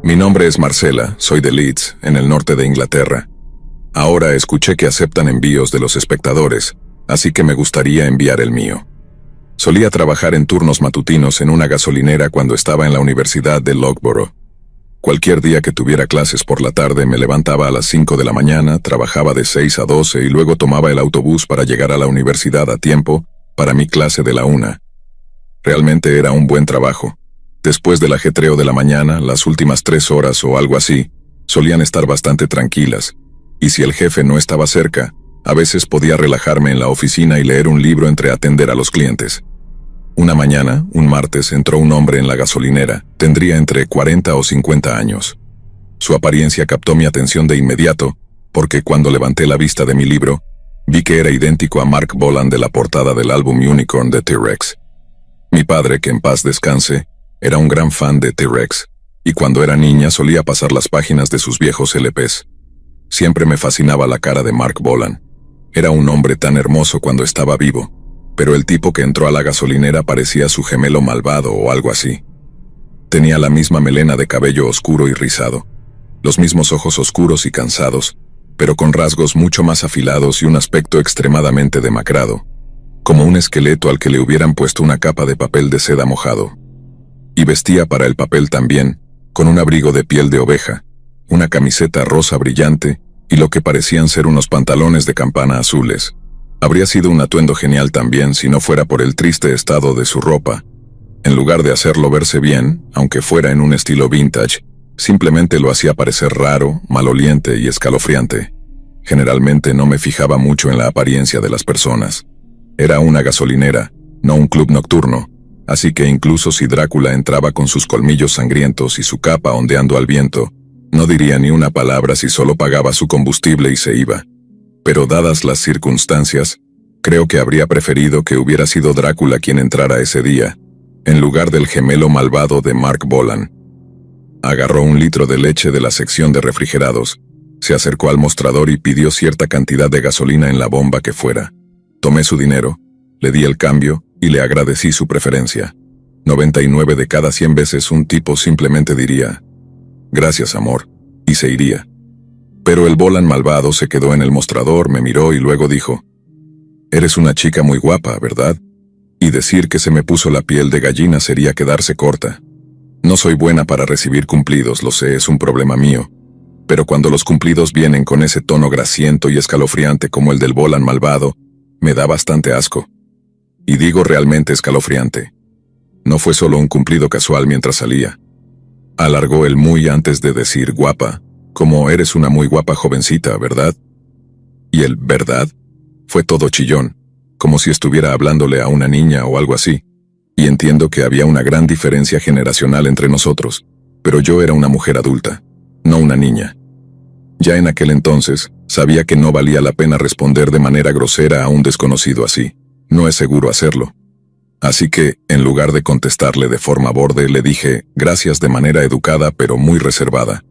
Mi nombre es Marcela, soy de Leeds, en el norte de Inglaterra. Ahora escuché que aceptan envíos de los espectadores, así que me gustaría enviar el mío. Solía trabajar en turnos matutinos en una gasolinera cuando estaba en la Universidad de Loughborough. Cualquier día que tuviera clases por la tarde me levantaba a las 5 de la mañana, trabajaba de 6 a 12 y luego tomaba el autobús para llegar a la universidad a tiempo para mi clase de la 1. Realmente era un buen trabajo. Después del ajetreo de la mañana, las últimas 3 horas o algo así, solían estar bastante tranquilas, y si el jefe no estaba cerca, a veces podía relajarme en la oficina y leer un libro entre atender a los clientes. Una mañana, un martes, entró un hombre en la gasolinera, tendría entre 40 o 50 años. Su apariencia captó mi atención de inmediato, porque cuando levanté la vista de mi libro, vi que era idéntico a Mark Bolan de la portada del álbum Unicorn de T-Rex. Mi padre, que en paz descanse, era un gran fan de T-Rex, y cuando era niña solía pasar las páginas de sus viejos LPs. Siempre me fascinaba la cara de Mark Bolan. Era un hombre tan hermoso cuando estaba vivo, pero el tipo que entró a la gasolinera parecía su gemelo malvado o algo así. Tenía la misma melena de cabello oscuro y rizado, los mismos ojos oscuros y cansados, pero con rasgos mucho más afilados y un aspecto extremadamente demacrado, como un esqueleto al que le hubieran puesto una capa de papel de seda mojado. Y vestía para el papel también, con un abrigo de piel de oveja, una camiseta rosa brillante y lo que parecían ser unos pantalones de campana azules. Habría sido un atuendo genial también si no fuera por el triste estado de su ropa. En lugar de hacerlo verse bien, aunque fuera en un estilo vintage, simplemente lo hacía parecer raro, maloliente y escalofriante. Generalmente no me fijaba mucho en la apariencia de las personas. Era una gasolinera, no un club nocturno, así que incluso si Drácula entraba con sus colmillos sangrientos y su capa ondeando al viento, no diría ni una palabra si solo pagaba su combustible y se iba. Pero dadas las circunstancias, creo que habría preferido que hubiera sido Drácula quien entrara ese día, en lugar del gemelo malvado de Mark Bolan. Agarró 1 litro de leche de la sección de refrigerados, se acercó al mostrador y pidió cierta cantidad de gasolina en la bomba que fuera. Tomé su dinero, le di el cambio y le agradecí su preferencia. 99 de cada 100 veces un tipo simplemente diría, «Gracias, amor», y se iría. Pero el Bolan malvado se quedó en el mostrador, me miró y luego dijo, «Eres una chica muy guapa, ¿verdad?» Y decir que se me puso la piel de gallina sería quedarse corta. No soy buena para recibir cumplidos, lo sé, es un problema mío. Pero cuando los cumplidos vienen con ese tono grasiento y escalofriante como el del Bolan malvado, me da bastante asco. Y digo realmente escalofriante. No fue solo un cumplido casual mientras salía. Alargó el muy antes de decir guapa, como eres una muy guapa jovencita, ¿verdad? Y el ¿verdad? Fue todo chillón, como si estuviera hablándole a una niña o algo así. Y entiendo que había una gran diferencia generacional entre nosotros, pero yo era una mujer adulta, no una niña. Ya en aquel entonces, sabía que no valía la pena responder de manera grosera a un desconocido así. No es seguro hacerlo. Así que, en lugar de contestarle de forma borde, le dije gracias de manera educada pero muy reservada.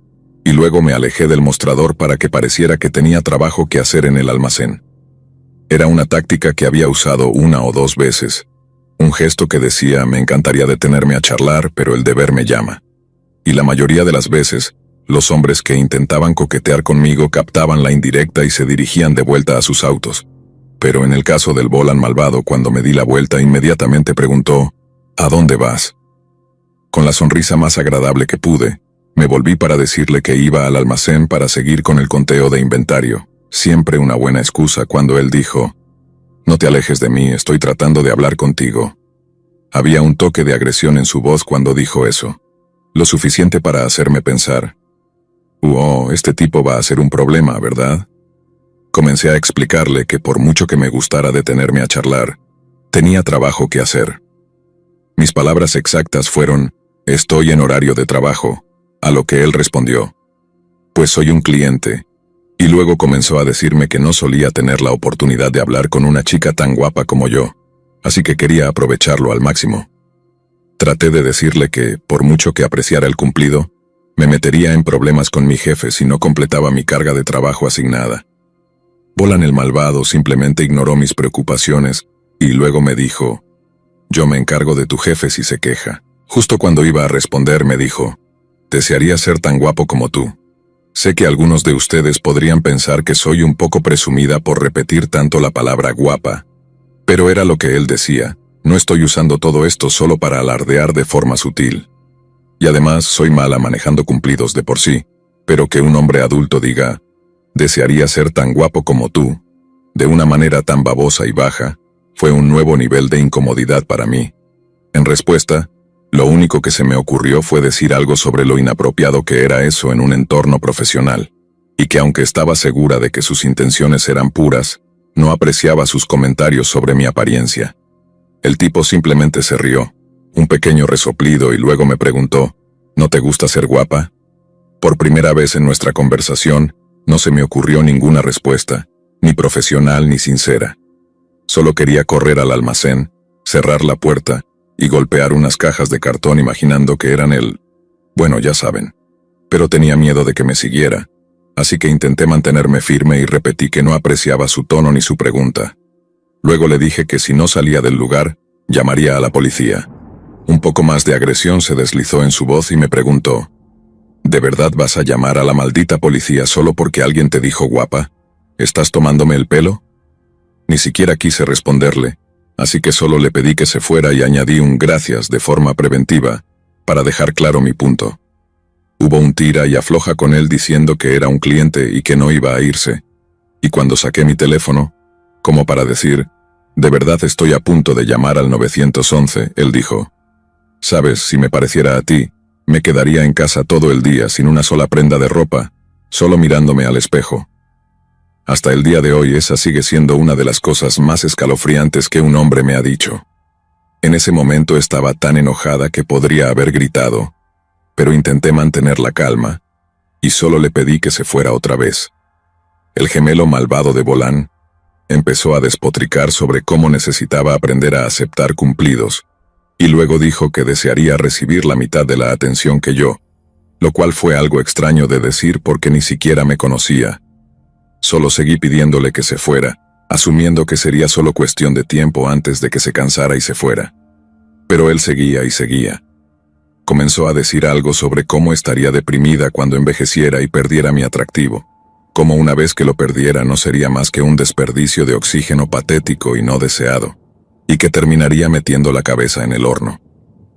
Y luego me alejé del mostrador para que pareciera que tenía trabajo que hacer en el almacén. Era una táctica que había usado 1 o 2 veces. Un gesto que decía me encantaría detenerme a charlar, pero el deber me llama. Y la mayoría de las veces, los hombres que intentaban coquetear conmigo captaban la indirecta y se dirigían de vuelta a sus autos. Pero en el caso del Bolan malvado, cuando me di la vuelta, inmediatamente preguntó, «¿A dónde vas?». Con la sonrisa más agradable que pude, me volví para decirle que iba al almacén para seguir con el conteo de inventario, siempre una buena excusa cuando él dijo, «No te alejes de mí, estoy tratando de hablar contigo». Había un toque de agresión en su voz cuando dijo eso, lo suficiente para hacerme pensar, «Oh, este tipo va a ser un problema, ¿verdad?». Comencé a explicarle que por mucho que me gustara detenerme a charlar, tenía trabajo que hacer. Mis palabras exactas fueron, «Estoy en horario de trabajo», a lo que él respondió, «Pues soy un cliente», y luego comenzó a decirme que no solía tener la oportunidad de hablar con una chica tan guapa como yo, así que quería aprovecharlo al máximo. Traté de decirle que, por mucho que apreciara el cumplido, me metería en problemas con mi jefe si no completaba mi carga de trabajo asignada. Bolan el malvado simplemente ignoró mis preocupaciones y luego me dijo, «Yo me encargo de tu jefe si se queja». Justo cuando iba a responder me dijo, Desearía ser tan guapo como tú. Sé que algunos de ustedes podrían pensar que soy un poco presumida por repetir tanto la palabra guapa. Pero era lo que él decía, no estoy usando todo esto solo para alardear de forma sutil. Y además soy mala manejando cumplidos de por sí, pero que un hombre adulto diga, desearía ser tan guapo como tú, de una manera tan babosa y baja, fue un nuevo nivel de incomodidad para mí. En respuesta, lo único que se me ocurrió fue decir algo sobre lo inapropiado que era eso en un entorno profesional, y que aunque estaba segura de que sus intenciones eran puras, no apreciaba sus comentarios sobre mi apariencia. El tipo simplemente se rió, un pequeño resoplido, y luego me preguntó, ¿no te gusta ser guapa? Por primera vez en nuestra conversación, no se me ocurrió ninguna respuesta, ni profesional ni sincera. Solo quería correr al almacén, cerrar la puerta, y golpear unas cajas de cartón imaginando que eran él. Bueno, ya saben. Pero tenía miedo de que me siguiera, así que intenté mantenerme firme y repetí que no apreciaba su tono ni su pregunta. Luego le dije que si no salía del lugar, llamaría a la policía. Un poco más de agresión se deslizó en su voz y me preguntó, ¿de verdad vas a llamar a la maldita policía solo porque alguien te dijo guapa? ¿Estás tomándome el pelo? Ni siquiera quise responderle, así que solo le pedí que se fuera y añadí un gracias de forma preventiva, para dejar claro mi punto. Hubo un tira y afloja con él diciendo que era un cliente y que no iba a irse. Y cuando saqué mi teléfono, como para decir, de verdad estoy a punto de llamar al 911, él dijo, sabes, si me pareciera a ti, me quedaría en casa todo el día sin una sola prenda de ropa, solo mirándome al espejo. Hasta el día de hoy esa sigue siendo una de las cosas más escalofriantes que un hombre me ha dicho. En ese momento estaba tan enojada que podría haber gritado, pero intenté mantener la calma, y solo le pedí que se fuera otra vez. El gemelo malvado de Bolán empezó a despotricar sobre cómo necesitaba aprender a aceptar cumplidos, y luego dijo que desearía recibir la mitad de la atención que yo, lo cual fue algo extraño de decir porque ni siquiera me conocía. Solo seguí pidiéndole que se fuera, asumiendo que sería solo cuestión de tiempo antes de que se cansara y se fuera. Pero él seguía y seguía. Comenzó a decir algo sobre cómo estaría deprimida cuando envejeciera y perdiera mi atractivo, como una vez que lo perdiera no sería más que un desperdicio de oxígeno patético y no deseado, y que terminaría metiendo la cabeza en el horno.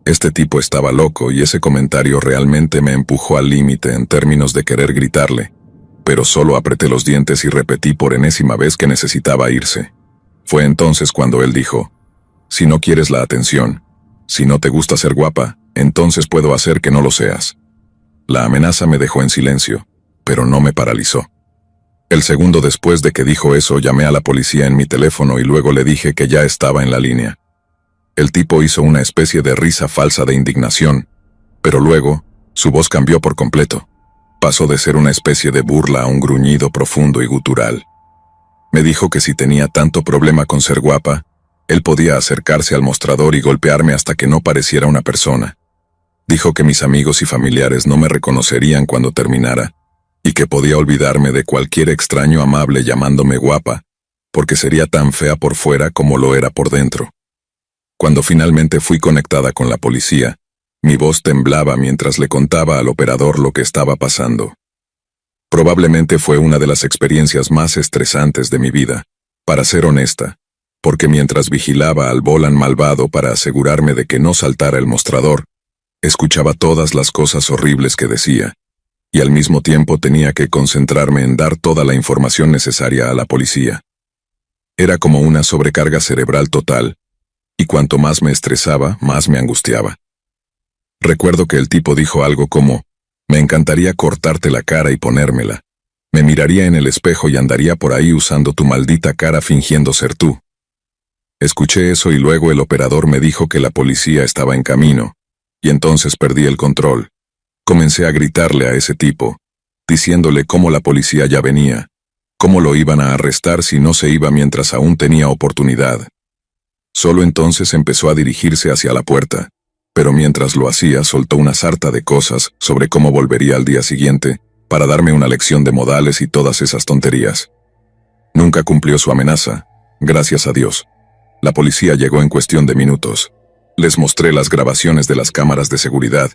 Este tipo estaba loco y ese comentario realmente me empujó al límite en términos de querer gritarle, pero solo apreté los dientes y repetí por enésima vez que necesitaba irse. Fue entonces cuando él dijo, si no quieres la atención, si no te gusta ser guapa, entonces puedo hacer que no lo seas. La amenaza me dejó en silencio, pero no me paralizó. El segundo después de que dijo eso llamé a la policía en mi teléfono y luego le dije que ya estaba en la línea. El tipo hizo una especie de risa falsa de indignación, pero luego, su voz cambió por completo. Pasó de ser una especie de burla a un gruñido profundo y gutural. Me dijo que si tenía tanto problema con ser guapa, él podía acercarse al mostrador y golpearme hasta que no pareciera una persona. Dijo que mis amigos y familiares no me reconocerían cuando terminara, y que podía olvidarme de cualquier extraño amable llamándome guapa, porque sería tan fea por fuera como lo era por dentro. Cuando finalmente fui conectada con la policía, mi voz temblaba mientras le contaba al operador lo que estaba pasando. Probablemente fue una de las experiencias más estresantes de mi vida, para ser honesta, porque mientras vigilaba al Bolán malvado para asegurarme de que no saltara el mostrador, escuchaba todas las cosas horribles que decía, y al mismo tiempo tenía que concentrarme en dar toda la información necesaria a la policía. Era como una sobrecarga cerebral total, y cuanto más me estresaba, más me angustiaba. Recuerdo que el tipo dijo algo como, me encantaría cortarte la cara y ponérmela. Me miraría en el espejo y andaría por ahí usando tu maldita cara fingiendo ser tú. Escuché eso y luego el operador me dijo que la policía estaba en camino, y entonces perdí el control. Comencé a gritarle a ese tipo, diciéndole cómo la policía ya venía, cómo lo iban a arrestar si no se iba mientras aún tenía oportunidad. Solo entonces empezó a dirigirse hacia la puerta, pero mientras lo hacía soltó una sarta de cosas sobre cómo volvería al día siguiente, para darme una lección de modales y todas esas tonterías. Nunca cumplió su amenaza, gracias a Dios. La policía llegó en cuestión de minutos. Les mostré las grabaciones de las cámaras de seguridad,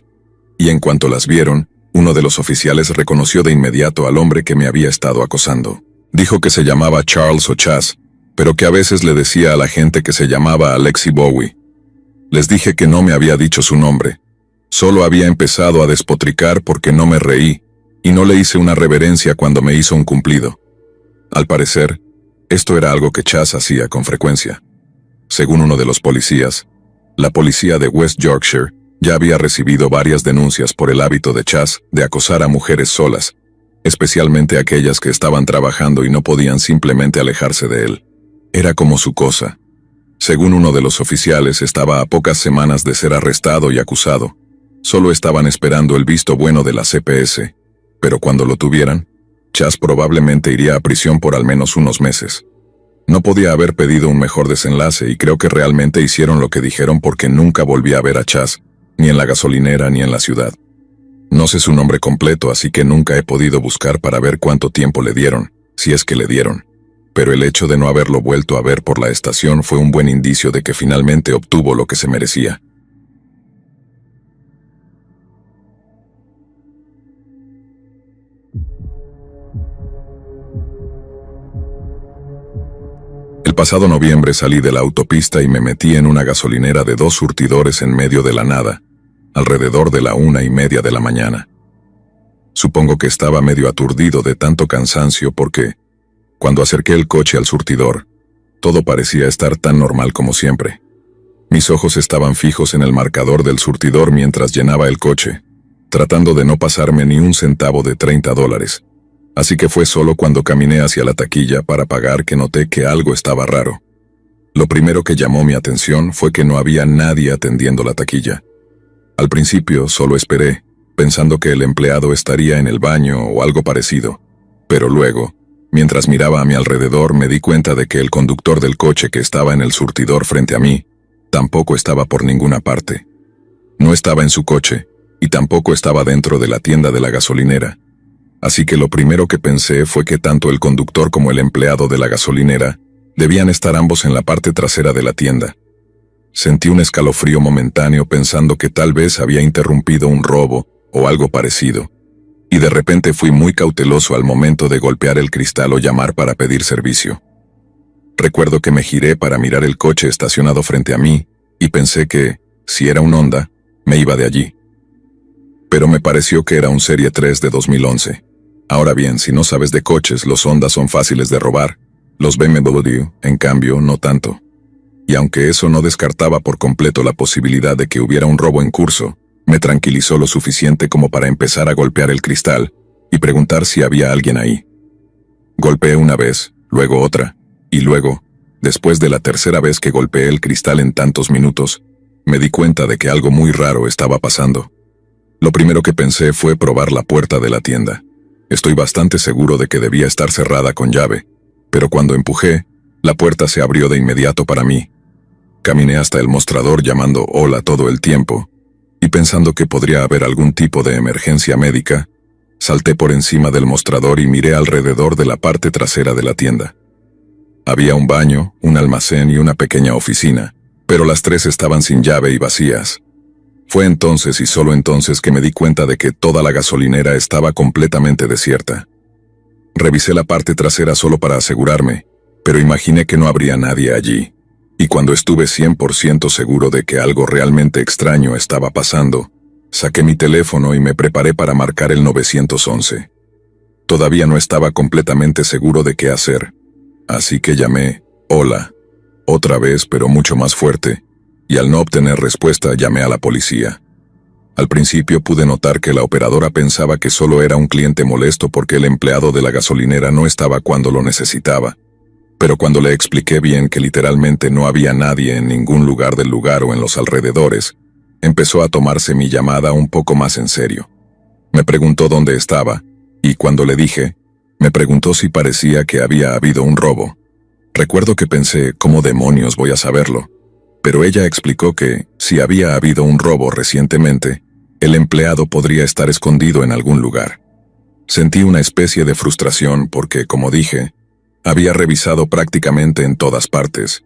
y en cuanto las vieron, Uno de los oficiales reconoció de inmediato al hombre que me había estado acosando. Dijo que se llamaba Charles o Chas, pero que a veces le decía a la gente que se llamaba Alexi Bowie. Les dije que no me había dicho su nombre. Solo había empezado a despotricar porque no me reí, y no le hice una reverencia cuando me hizo un cumplido. Al parecer, esto era algo que Chas hacía con frecuencia. Según uno de los policías, la policía de West Yorkshire ya había recibido varias denuncias por el hábito de Chas de acosar a mujeres solas, especialmente aquellas que estaban trabajando y no podían simplemente alejarse de él. Era como su cosa. Según uno de los oficiales, estaba a pocas semanas de ser arrestado y acusado. Solo estaban esperando el visto bueno de la CPS, pero cuando lo tuvieran, Chas probablemente iría a prisión por al menos unos meses. No podía haber pedido un mejor desenlace y creo que realmente hicieron lo que dijeron porque nunca volví a ver a Chas, ni en la gasolinera ni en la ciudad. No sé su nombre completo, así que nunca he podido buscar para ver cuánto tiempo le dieron, si es que le dieron. Pero el hecho de no haberlo vuelto a ver por la estación fue un buen indicio de que finalmente obtuvo lo que se merecía. El pasado noviembre salí de la autopista y me metí en una gasolinera de 2 surtidores en medio de la nada, alrededor de la 1:30 de la mañana. Supongo que estaba medio aturdido de tanto cansancio porque, cuando acerqué el coche al surtidor, todo parecía estar tan normal como siempre. Mis ojos estaban fijos en el marcador del surtidor mientras llenaba el coche, tratando de no pasarme ni un centavo de $30. Así que fue solo cuando caminé hacia la taquilla para pagar que noté que algo estaba raro. Lo primero que llamó mi atención fue que no había nadie atendiendo la taquilla. Al principio solo esperé, pensando que el empleado estaría en el baño o algo parecido, pero luego, mientras miraba a mi alrededor, me di cuenta de que el conductor del coche que estaba en el surtidor frente a mí tampoco estaba por ninguna parte. No estaba en su coche, y tampoco estaba dentro de la tienda de la gasolinera. Así que lo primero que pensé fue que tanto el conductor como el empleado de la gasolinera debían estar ambos en la parte trasera de la tienda. Sentí un escalofrío momentáneo pensando que tal vez había interrumpido un robo o algo parecido, y de repente fui muy cauteloso al momento de golpear el cristal o llamar para pedir servicio. Recuerdo que me giré para mirar el coche estacionado frente a mí y pensé que, si era un Honda, me iba de allí. Pero me pareció que era un Serie 3 de 2011. Ahora bien, si no sabes de coches, los Honda son fáciles de robar. Los BMW, en cambio, no tanto. Y aunque eso no descartaba por completo la posibilidad de que hubiera un robo en curso, me tranquilizó lo suficiente como para empezar a golpear el cristal y preguntar si había alguien ahí. Golpeé una vez, luego otra, y luego, después de la tercera vez que golpeé el cristal en tantos minutos, me di cuenta de que algo muy raro estaba pasando. Lo primero que pensé fue probar la puerta de la tienda. Estoy bastante seguro de que debía estar cerrada con llave, pero cuando empujé, la puerta se abrió de inmediato para mí. Caminé hasta el mostrador llamando hola todo el tiempo, y pensando que podría haber algún tipo de emergencia médica, salté por encima del mostrador y miré alrededor de la parte trasera de la tienda. Había un baño, un almacén y una pequeña oficina, pero las tres estaban sin llave y vacías. Fue entonces y solo entonces que me di cuenta de que toda la gasolinera estaba completamente desierta. Revisé la parte trasera solo para asegurarme, pero imaginé que no habría nadie allí. Y cuando estuve 100% seguro de que algo realmente extraño estaba pasando, saqué mi teléfono y me preparé para marcar el 911. Todavía no estaba completamente seguro de qué hacer, así que llamé, hola, otra vez pero mucho más fuerte, y al no obtener respuesta llamé a la policía. Al principio pude notar que la operadora pensaba que solo era un cliente molesto porque el empleado de la gasolinera no estaba cuando lo necesitaba. Pero cuando le expliqué bien que literalmente no había nadie en ningún lugar del lugar o en los alrededores, empezó a tomarse mi llamada un poco más en serio. Me preguntó dónde estaba, y cuando le dije, me preguntó si parecía que había habido un robo. Recuerdo que pensé, ¿cómo demonios voy a saberlo? Pero ella explicó que, si había habido un robo recientemente, el empleado podría estar escondido en algún lugar. Sentí una especie de frustración porque, como dije, había revisado prácticamente en todas partes,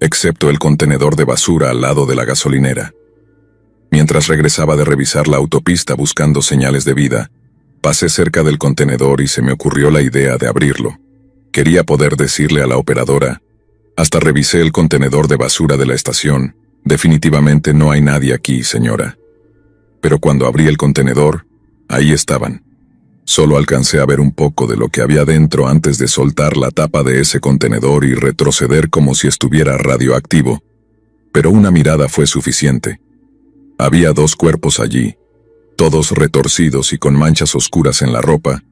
excepto el contenedor de basura al lado de la gasolinera. Mientras regresaba de revisar la autopista buscando señales de vida, pasé cerca del contenedor y se me ocurrió la idea de abrirlo. Quería poder decirle a la operadora: hasta revisé el contenedor de basura de la estación, definitivamente no hay nadie aquí, señora. Pero cuando abrí el contenedor, ahí estaban. Solo alcancé a ver un poco de lo que había dentro antes de soltar la tapa de ese contenedor y retroceder como si estuviera radioactivo. Pero una mirada fue suficiente. Había 2 cuerpos allí, todos retorcidos y con manchas oscuras en la ropa,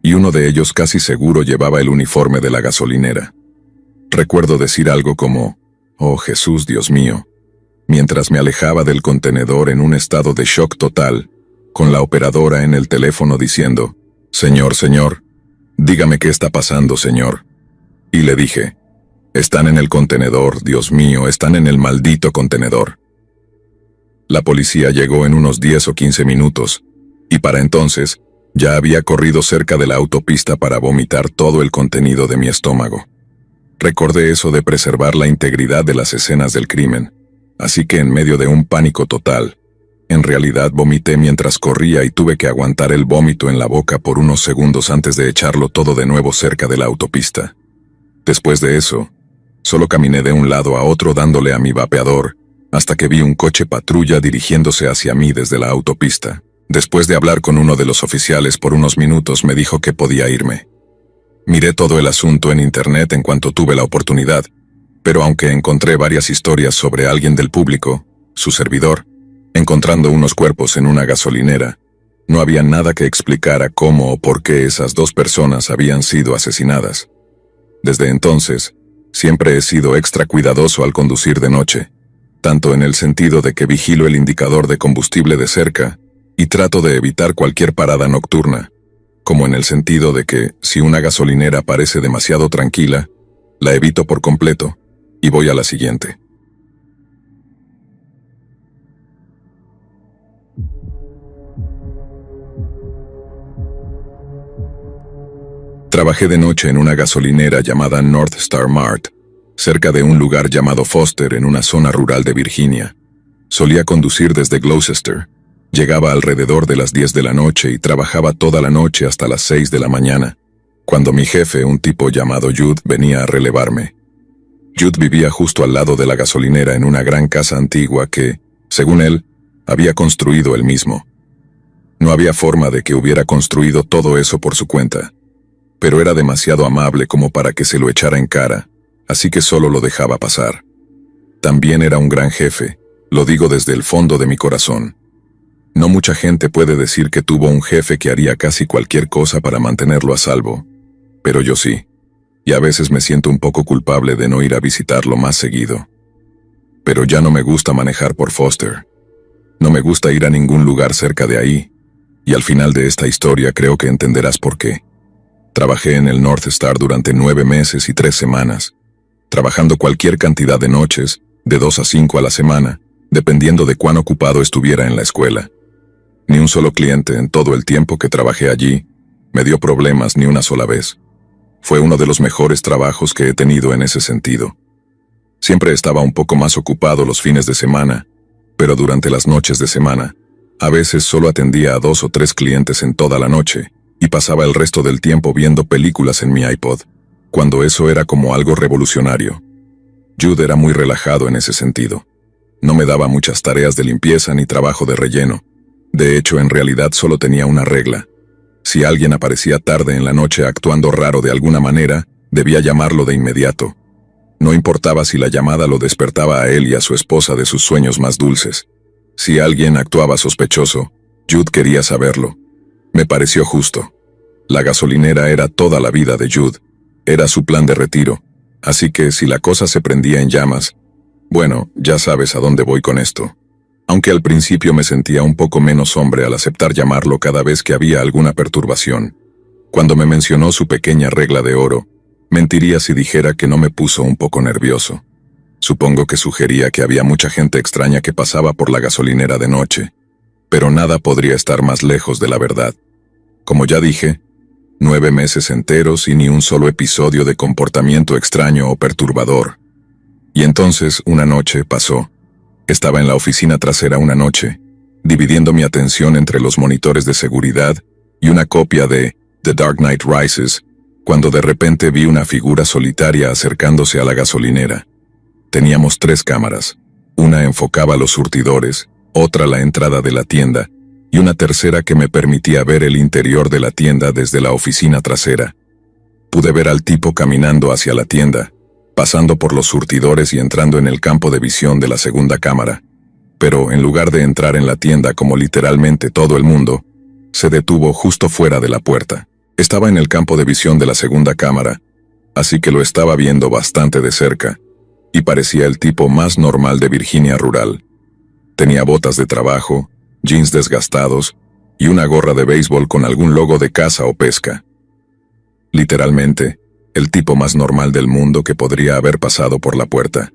y uno de ellos casi seguro llevaba el uniforme de la gasolinera. Recuerdo decir algo como: «Oh Jesús, Dios mío», mientras me alejaba del contenedor en un estado de shock total, con la operadora en el teléfono diciendo: «Señor, dígame qué está pasando, señor». Y le dije: «Están en el contenedor, Dios mío, están en el maldito contenedor». La policía llegó en unos 10 o 15 minutos, y para entonces, ya había corrido cerca de la autopista para vomitar todo el contenido de mi estómago. Recordé eso de preservar la integridad de las escenas del crimen, así que en medio de un pánico total, en realidad vomité mientras corría y tuve que aguantar el vómito en la boca por unos segundos antes de echarlo todo de nuevo cerca de la autopista. Después de eso, solo caminé de un lado a otro dándole a mi vapeador, hasta que vi un coche patrulla dirigiéndose hacia mí desde la autopista. Después de hablar con uno de los oficiales por unos minutos, me dijo que podía irme. Miré todo el asunto en internet en cuanto tuve la oportunidad, pero aunque encontré varias historias sobre alguien del público, su servidor, encontrando unos cuerpos en una gasolinera, no había nada que explicara cómo o por qué esas 2 personas habían sido asesinadas. Desde entonces, siempre he sido extra cuidadoso al conducir de noche, tanto en el sentido de que vigilo el indicador de combustible de cerca y trato de evitar cualquier parada nocturna, como en el sentido de que, si una gasolinera parece demasiado tranquila, la evito por completo y voy a la siguiente. Trabajé de noche en una gasolinera llamada North Star Mart, cerca de un lugar llamado Foster en una zona rural de Virginia. Solía conducir desde Gloucester. Llegaba alrededor de las 10 de la noche y trabajaba toda la noche hasta las 6 de la mañana, cuando mi jefe, un tipo llamado Jude, venía a relevarme. Jude vivía justo al lado de la gasolinera en una gran casa antigua que, según él, había construido él mismo. No había forma de que hubiera construido todo eso por su cuenta, pero era demasiado amable como para que se lo echara en cara, así que solo lo dejaba pasar. También era un gran jefe, lo digo desde el fondo de mi corazón. No mucha gente puede decir que tuvo un jefe que haría casi cualquier cosa para mantenerlo a salvo, pero yo sí, y a veces me siento un poco culpable de no ir a visitarlo más seguido. Pero ya no me gusta manejar por Foster. No me gusta ir a ningún lugar cerca de ahí, y al final de esta historia creo que entenderás por qué. Trabajé en el North Star durante 9 meses y 3 semanas, trabajando cualquier cantidad de noches, de 2 a 5 a la semana, dependiendo de cuán ocupado estuviera en la escuela. Ni un solo cliente en todo el tiempo que trabajé allí me dio problemas ni una sola vez. Fue uno de los mejores trabajos que he tenido en ese sentido. Siempre estaba un poco más ocupado los fines de semana, pero durante las noches de semana, a veces solo atendía a 2 o 3 clientes en toda la noche, y pasaba el resto del tiempo viendo películas en mi iPod, cuando eso era como algo revolucionario. Jude era muy relajado en ese sentido. No me daba muchas tareas de limpieza ni trabajo de relleno. De hecho, en realidad solo tenía una regla. Si alguien aparecía tarde en la noche actuando raro de alguna manera, debía llamarlo de inmediato. No importaba si la llamada lo despertaba a él y a su esposa de sus sueños más dulces. Si alguien actuaba sospechoso, Jude quería saberlo. Me pareció justo. La gasolinera era toda la vida de Jude. Era su plan de retiro. Así que si la cosa se prendía en llamas, bueno, ya sabes a dónde voy con esto. Aunque al principio me sentía un poco menos hombre al aceptar llamarlo cada vez que había alguna perturbación. Cuando me mencionó su pequeña regla de oro, mentiría si dijera que no me puso un poco nervioso. Supongo que sugería que había mucha gente extraña que pasaba por la gasolinera de noche, pero nada podría estar más lejos de la verdad. Como ya dije, 9 meses enteros y ni un solo episodio de comportamiento extraño o perturbador. Y entonces una noche pasó. Estaba en la oficina trasera una noche, dividiendo mi atención entre los monitores de seguridad y una copia de The Dark Knight Rises, cuando de repente vi una figura solitaria acercándose a la gasolinera. Teníamos 3 cámaras. Una enfocaba los surtidores, otra la entrada de la tienda, y una tercera que me permitía ver el interior de la tienda desde la oficina trasera. Pude ver al tipo caminando hacia la tienda, pasando por los surtidores y entrando en el campo de visión de la segunda cámara. Pero en lugar de entrar en la tienda como literalmente todo el mundo, se detuvo justo fuera de la puerta. Estaba en el campo de visión de la segunda cámara, así que lo estaba viendo bastante de cerca, y parecía el tipo más normal de Virginia rural. Tenía botas de trabajo, jeans desgastados y una gorra de béisbol con algún logo de caza o pesca. Literalmente, el tipo más normal del mundo que podría haber pasado por la puerta.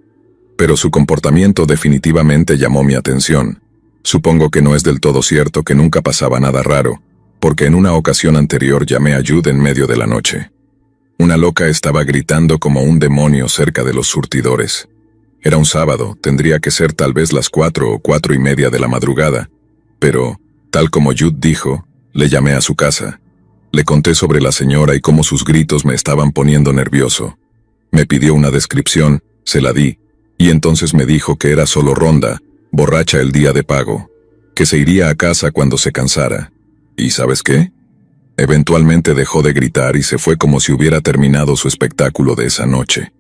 Pero su comportamiento definitivamente llamó mi atención. Supongo que no es del todo cierto que nunca pasaba nada raro, porque en una ocasión anterior llamé a Jude en medio de la noche. Una loca estaba gritando como un demonio cerca de los surtidores. Era un sábado, tendría que ser tal vez las 4 o 4:30 de la madrugada, pero, tal como Jude dijo, le llamé a su casa. Le conté sobre la señora y cómo sus gritos me estaban poniendo nervioso. Me pidió una descripción, se la di, y entonces me dijo que era solo ronda, borracha el día de pago, que se iría a casa cuando se cansara. ¿Y sabes qué? Eventualmente dejó de gritar y se fue como si hubiera terminado su espectáculo de esa noche.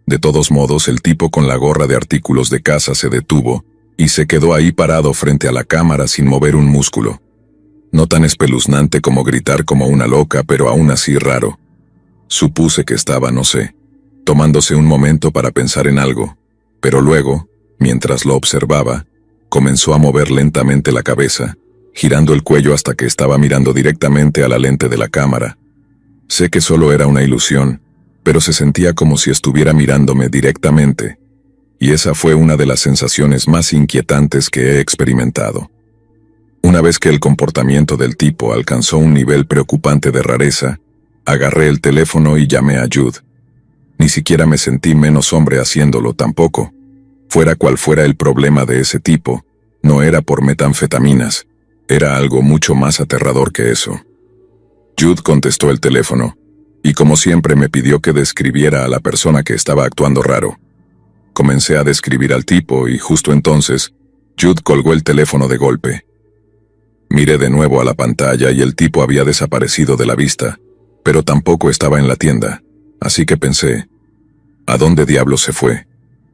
De todos modos, el tipo con la gorra de artículos de casa se detuvo y se quedó ahí parado frente a la cámara sin mover un músculo. No tan espeluznante como gritar como una loca, pero aún así raro. Supuse que estaba, no sé, tomándose un momento para pensar en algo, pero luego, mientras lo observaba, comenzó a mover lentamente la cabeza, girando el cuello hasta que estaba mirando directamente a la lente de la cámara. Sé que solo era una ilusión, pero se sentía como si estuviera mirándome directamente, y esa fue una de las sensaciones más inquietantes que he experimentado. Una vez que el comportamiento del tipo alcanzó un nivel preocupante de rareza, agarré el teléfono y llamé a Jude. Ni siquiera me sentí menos hombre haciéndolo tampoco. Fuera cual fuera el problema de ese tipo, no era por metanfetaminas, era algo mucho más aterrador que eso. Jude contestó el teléfono, y como siempre me pidió que describiera a la persona que estaba actuando raro. Comencé a describir al tipo y justo entonces, Jude colgó el teléfono de golpe. Miré de nuevo a la pantalla y el tipo había desaparecido de la vista, pero tampoco estaba en la tienda, así que pensé, ¿a dónde diablos se fue?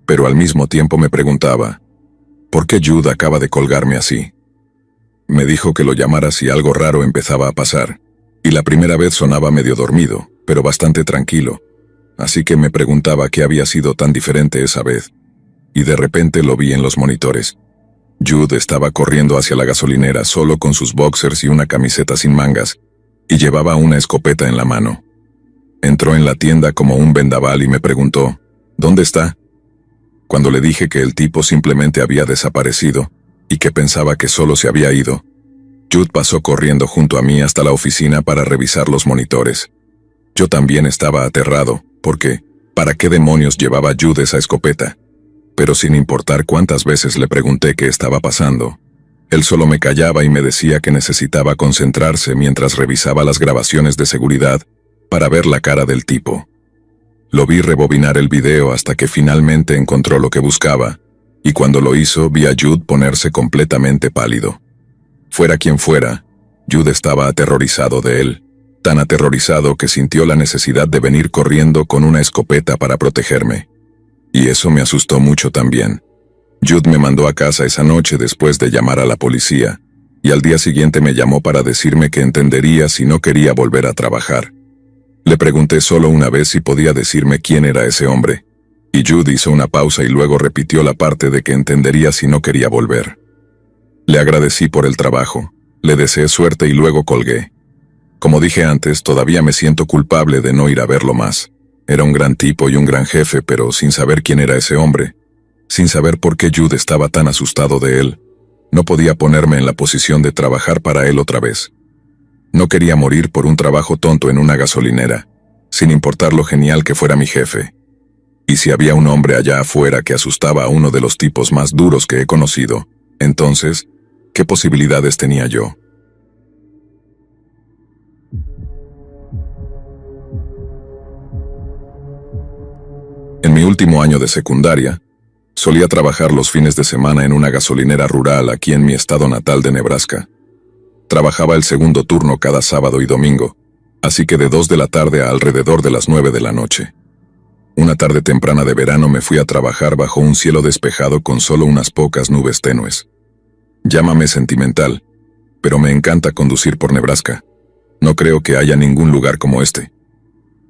Pero al mismo tiempo me preguntaba, ¿por qué Jude acaba de colgarme así? Me dijo que lo llamara si algo raro empezaba a pasar, y la primera vez sonaba medio dormido, pero bastante tranquilo, así que me preguntaba qué había sido tan diferente esa vez, y de repente lo vi en los monitores. Jude estaba corriendo hacia la gasolinera solo con sus boxers y una camiseta sin mangas, y llevaba una escopeta en la mano. Entró en la tienda como un vendaval y me preguntó, ¿dónde está? Cuando le dije que el tipo simplemente había desaparecido, y que pensaba que solo se había ido, Jude pasó corriendo junto a mí hasta la oficina para revisar los monitores. Yo también estaba aterrado, porque, ¿para qué demonios llevaba Jude esa escopeta? Pero sin importar cuántas veces le pregunté qué estaba pasando, él solo me callaba y me decía que necesitaba concentrarse mientras revisaba las grabaciones de seguridad para ver la cara del tipo. Lo vi rebobinar el video hasta que finalmente encontró lo que buscaba, y cuando lo hizo vi a Jude ponerse completamente pálido. Fuera quien fuera, Jude estaba aterrorizado de él, tan aterrorizado que sintió la necesidad de venir corriendo con una escopeta para protegerme. Y eso me asustó mucho también. Jude me mandó a casa esa noche después de llamar a la policía, y al día siguiente me llamó para decirme que entendería si no quería volver a trabajar. Le pregunté solo una vez si podía decirme quién era ese hombre, y Jude hizo una pausa y luego repitió la parte de que entendería si no quería volver. Le agradecí por el trabajo, le deseé suerte y luego colgué. Como dije antes, todavía me siento culpable de no ir a verlo más. Era un gran tipo y un gran jefe, pero sin saber quién era ese hombre, sin saber por qué Jude estaba tan asustado de él, no podía ponerme en la posición de trabajar para él otra vez. No quería morir por un trabajo tonto en una gasolinera, sin importar lo genial que fuera mi jefe. Y si había un hombre allá afuera que asustaba a uno de los tipos más duros que he conocido, entonces, ¿Qué posibilidades tenía yo? En mi último año de secundaria, solía trabajar los fines de semana en una gasolinera rural aquí en mi estado natal de Nebraska. Trabajaba el segundo turno cada sábado y domingo, así que de 2 de la tarde a alrededor de las 9 de la noche. Una tarde temprana de verano me fui a trabajar bajo un cielo despejado con solo unas pocas nubes tenues. Llámame sentimental, pero me encanta conducir por Nebraska. No creo que haya ningún lugar como este.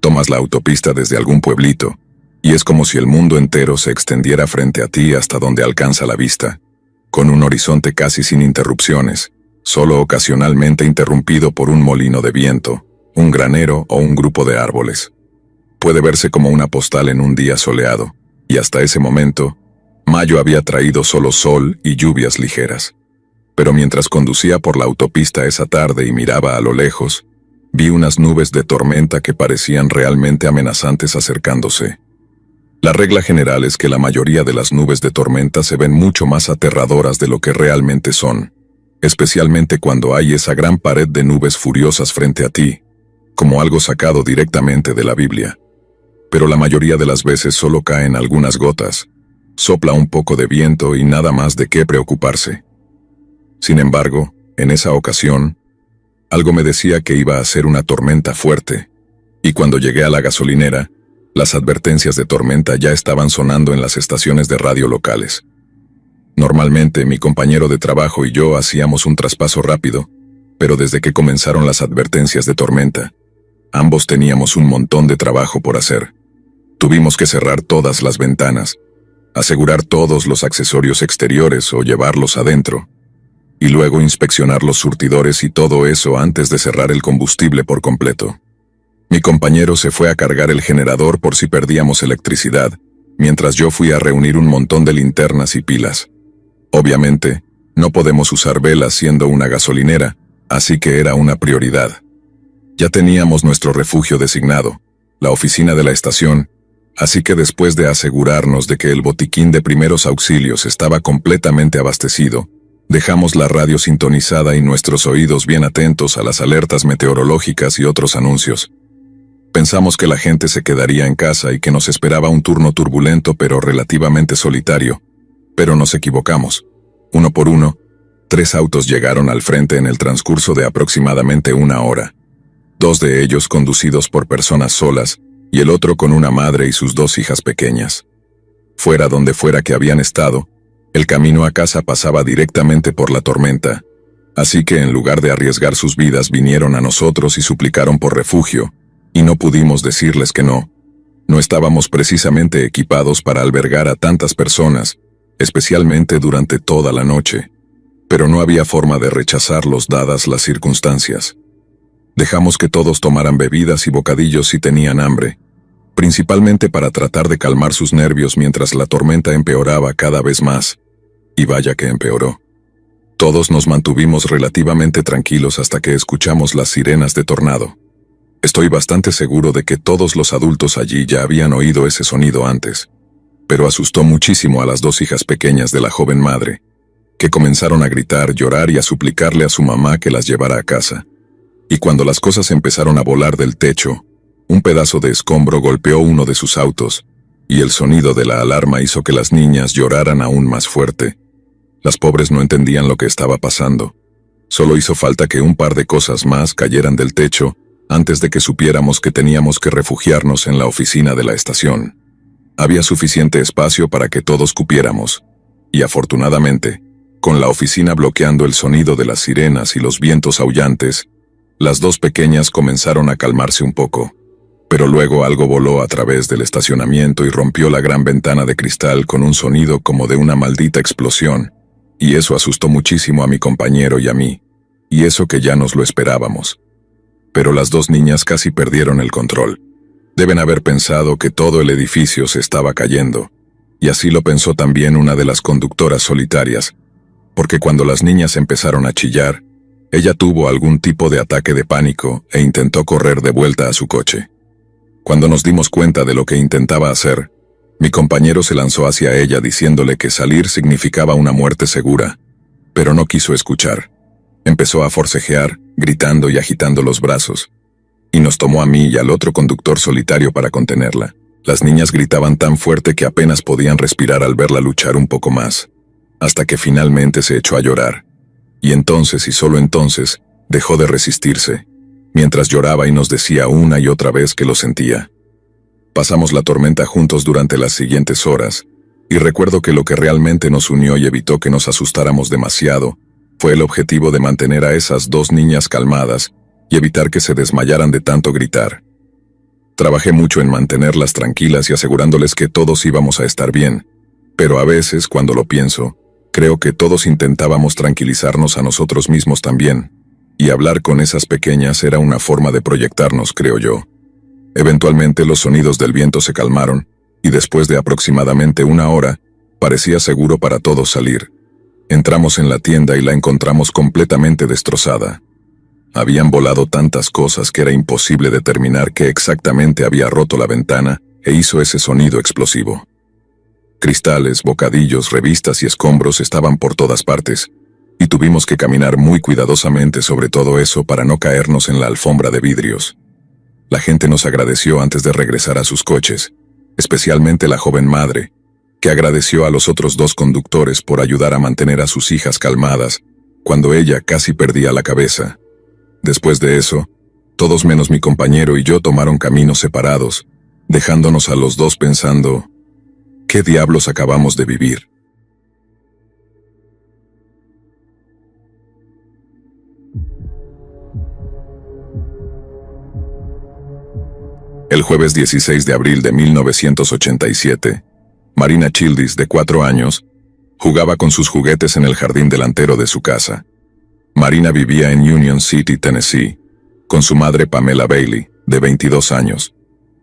Tomas la autopista desde algún pueblito, y es como si el mundo entero se extendiera frente a ti hasta donde alcanza la vista, con un horizonte casi sin interrupciones, solo ocasionalmente interrumpido por un molino de viento, un granero o un grupo de árboles. Puede verse como una postal en un día soleado, y hasta ese momento, mayo había traído solo sol y lluvias ligeras. Pero mientras conducía por la autopista esa tarde y miraba a lo lejos, vi unas nubes de tormenta que parecían realmente amenazantes acercándose. La regla general es que la mayoría de las nubes de tormenta se ven mucho más aterradoras de lo que realmente son, especialmente cuando hay esa gran pared de nubes furiosas frente a ti, como algo sacado directamente de la Biblia. Pero la mayoría de las veces solo caen algunas gotas, sopla un poco de viento y nada más de qué preocuparse. Sin embargo, en esa ocasión, algo me decía que iba a ser una tormenta fuerte, y cuando llegué a la gasolinera, las advertencias de tormenta ya estaban sonando en las estaciones de radio locales. Normalmente mi compañero de trabajo y yo hacíamos un traspaso rápido, pero desde que comenzaron las advertencias de tormenta, ambos teníamos un montón de trabajo por hacer. Tuvimos que cerrar todas las ventanas, asegurar todos los accesorios exteriores o llevarlos adentro, y luego inspeccionar los surtidores y todo eso antes de cerrar el combustible por completo. Mi compañero se fue a cargar el generador por si perdíamos electricidad, mientras yo fui a reunir un montón de linternas y pilas. Obviamente, no podemos usar velas siendo una gasolinera, así que era una prioridad. Ya teníamos nuestro refugio designado, la oficina de la estación, así que después de asegurarnos de que el botiquín de primeros auxilios estaba completamente abastecido, dejamos la radio sintonizada y nuestros oídos bien atentos a las alertas meteorológicas y otros anuncios. Pensamos que la gente se quedaría en casa y que nos esperaba un turno turbulento pero relativamente solitario, pero nos equivocamos. Uno por uno, 3 autos llegaron al frente en el transcurso de aproximadamente 1 hora. 2 de ellos conducidos por personas solas y el otro con una madre y sus 2 hijas pequeñas. Fuera donde fuera que habían estado, el camino a casa pasaba directamente por la tormenta, así que en lugar de arriesgar sus vidas vinieron a nosotros y suplicaron por refugio, y no pudimos decirles que no. No estábamos precisamente equipados para albergar a tantas personas, especialmente durante toda la noche, pero no había forma de rechazarlos dadas las circunstancias. Dejamos que todos tomaran bebidas y bocadillos si tenían hambre, principalmente para tratar de calmar sus nervios mientras la tormenta empeoraba cada vez más, y vaya que empeoró. Todos nos mantuvimos relativamente tranquilos hasta que escuchamos las sirenas de tornado. Estoy bastante seguro de que todos los adultos allí ya habían oído ese sonido antes, pero asustó muchísimo a las 2 hijas pequeñas de la joven madre, que comenzaron a gritar, llorar y a suplicarle a su mamá que las llevara a casa. Y cuando las cosas empezaron a volar del techo, un pedazo de escombro golpeó uno de sus autos, y el sonido de la alarma hizo que las niñas lloraran aún más fuerte. Las pobres no entendían lo que estaba pasando. Solo hizo falta que un par de cosas más cayeran del techo antes de que supiéramos que teníamos que refugiarnos en la oficina de la estación. Había suficiente espacio para que todos cupiéramos, y afortunadamente, con la oficina bloqueando el sonido de las sirenas y los vientos aullantes, las 2 pequeñas comenzaron a calmarse un poco. Pero luego algo voló a través del estacionamiento y rompió la gran ventana de cristal con un sonido como de una maldita explosión, y eso asustó muchísimo a mi compañero y a mí, y eso que ya nos lo esperábamos. Pero las 2 niñas casi perdieron el control. Deben haber pensado que todo el edificio se estaba cayendo, y así lo pensó también una de las conductoras solitarias, porque cuando las niñas empezaron a chillar, ella tuvo algún tipo de ataque de pánico e intentó correr de vuelta a su coche. Cuando nos dimos cuenta de lo que intentaba hacer, mi compañero se lanzó hacia ella diciéndole que salir significaba una muerte segura, pero no quiso escuchar. Empezó a forcejear, gritando y agitando los brazos, y nos tomó a mí y al otro conductor solitario para contenerla. Las niñas gritaban tan fuerte que apenas podían respirar al verla luchar un poco más, hasta que finalmente se echó a llorar. Y entonces, y solo entonces, dejó de resistirse, mientras lloraba y nos decía una y otra vez que lo sentía. Pasamos la tormenta juntos durante las siguientes horas, y recuerdo que lo que realmente nos unió y evitó que nos asustáramos demasiado fue el objetivo de mantener a esas dos niñas calmadas y evitar que se desmayaran de tanto gritar. Trabajé mucho en mantenerlas tranquilas y asegurándoles que todos íbamos a estar bien, pero a veces, cuando lo pienso, creo que todos intentábamos tranquilizarnos a nosotros mismos también, y hablar con esas pequeñas era una forma de proyectarnos, creo yo. Eventualmente los sonidos del viento se calmaron, y después de aproximadamente una hora, parecía seguro para todos salir. Entramos en la tienda y la encontramos completamente destrozada. Habían volado tantas cosas que era imposible determinar qué exactamente había roto la ventana e hizo ese sonido explosivo. Cristales, bocadillos, revistas y escombros estaban por todas partes, y tuvimos que caminar muy cuidadosamente sobre todo eso para no caernos en la alfombra de vidrios. La gente nos agradeció antes de regresar a sus coches, especialmente la joven madre, que agradeció a los otros dos conductores por ayudar a mantener a sus hijas calmadas, cuando ella casi perdía la cabeza. Después de eso, todos menos mi compañero y yo tomaron caminos separados, dejándonos a los dos pensando, ¿qué diablos acabamos de vivir? El jueves 16 de abril de 1987, Marina Childis, de 4 años, jugaba con sus juguetes en el jardín delantero de su casa. Marina vivía en Union City, Tennessee, con su madre Pamela Bailey, de 22 años,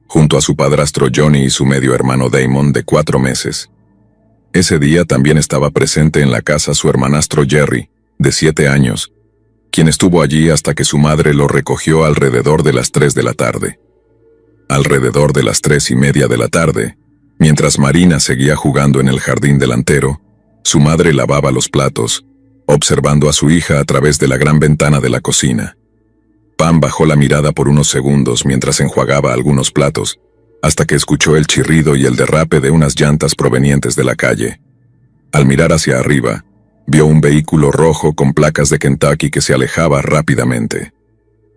junto a su padrastro Johnny y su medio hermano Damon, de 4 meses. Ese día también estaba presente en la casa su hermanastro Jerry, de 7 años, quien estuvo allí hasta que su madre lo recogió alrededor de las 3 de la tarde. Alrededor de las 3:30 de la tarde, mientras Marina seguía jugando en el jardín delantero, su madre lavaba los platos, observando a su hija a través de la gran ventana de la cocina. Pam bajó la mirada por unos segundos mientras enjuagaba algunos platos, hasta que escuchó el chirrido y el derrape de unas llantas provenientes de la calle. Al mirar hacia arriba, vio un vehículo rojo con placas de Kentucky que se alejaba rápidamente.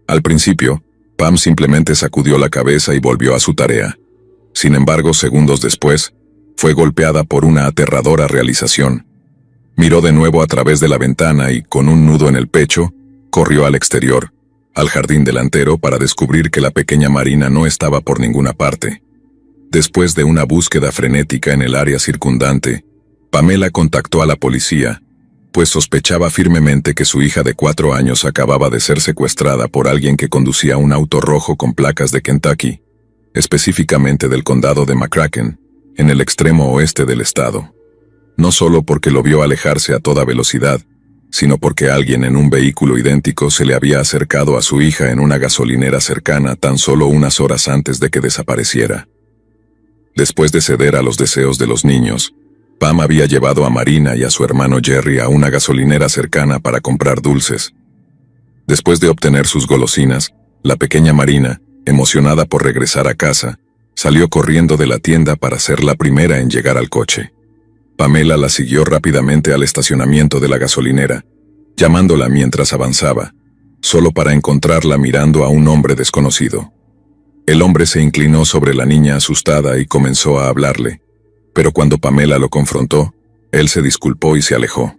Al principio, Pam simplemente sacudió la cabeza y volvió a su tarea. Sin embargo, segundos después, fue golpeada por una aterradora realización. Miró de nuevo a través de la ventana y, con un nudo en el pecho, corrió al exterior, al jardín delantero, para descubrir que la pequeña Marina no estaba por ninguna parte. Después de una búsqueda frenética en el área circundante, Pamela contactó a la policía, pues sospechaba firmemente que su hija de 4 años acababa de ser secuestrada por alguien que conducía un auto rojo con placas de Kentucky, específicamente del condado de McCracken, en el extremo oeste del estado. No solo porque lo vio alejarse a toda velocidad, sino porque alguien en un vehículo idéntico se le había acercado a su hija en una gasolinera cercana tan solo unas horas antes de que desapareciera. Después de ceder a los deseos de los niños, Pam había llevado a Marina y a su hermano Jerry a una gasolinera cercana para comprar dulces. Después de obtener sus golosinas, la pequeña Marina, emocionada por regresar a casa, salió corriendo de la tienda para ser la primera en llegar al coche. Pamela la siguió rápidamente al estacionamiento de la gasolinera, llamándola mientras avanzaba, solo para encontrarla mirando a un hombre desconocido. El hombre se inclinó sobre la niña asustada y comenzó a hablarle, pero cuando Pamela lo confrontó, él se disculpó y se alejó.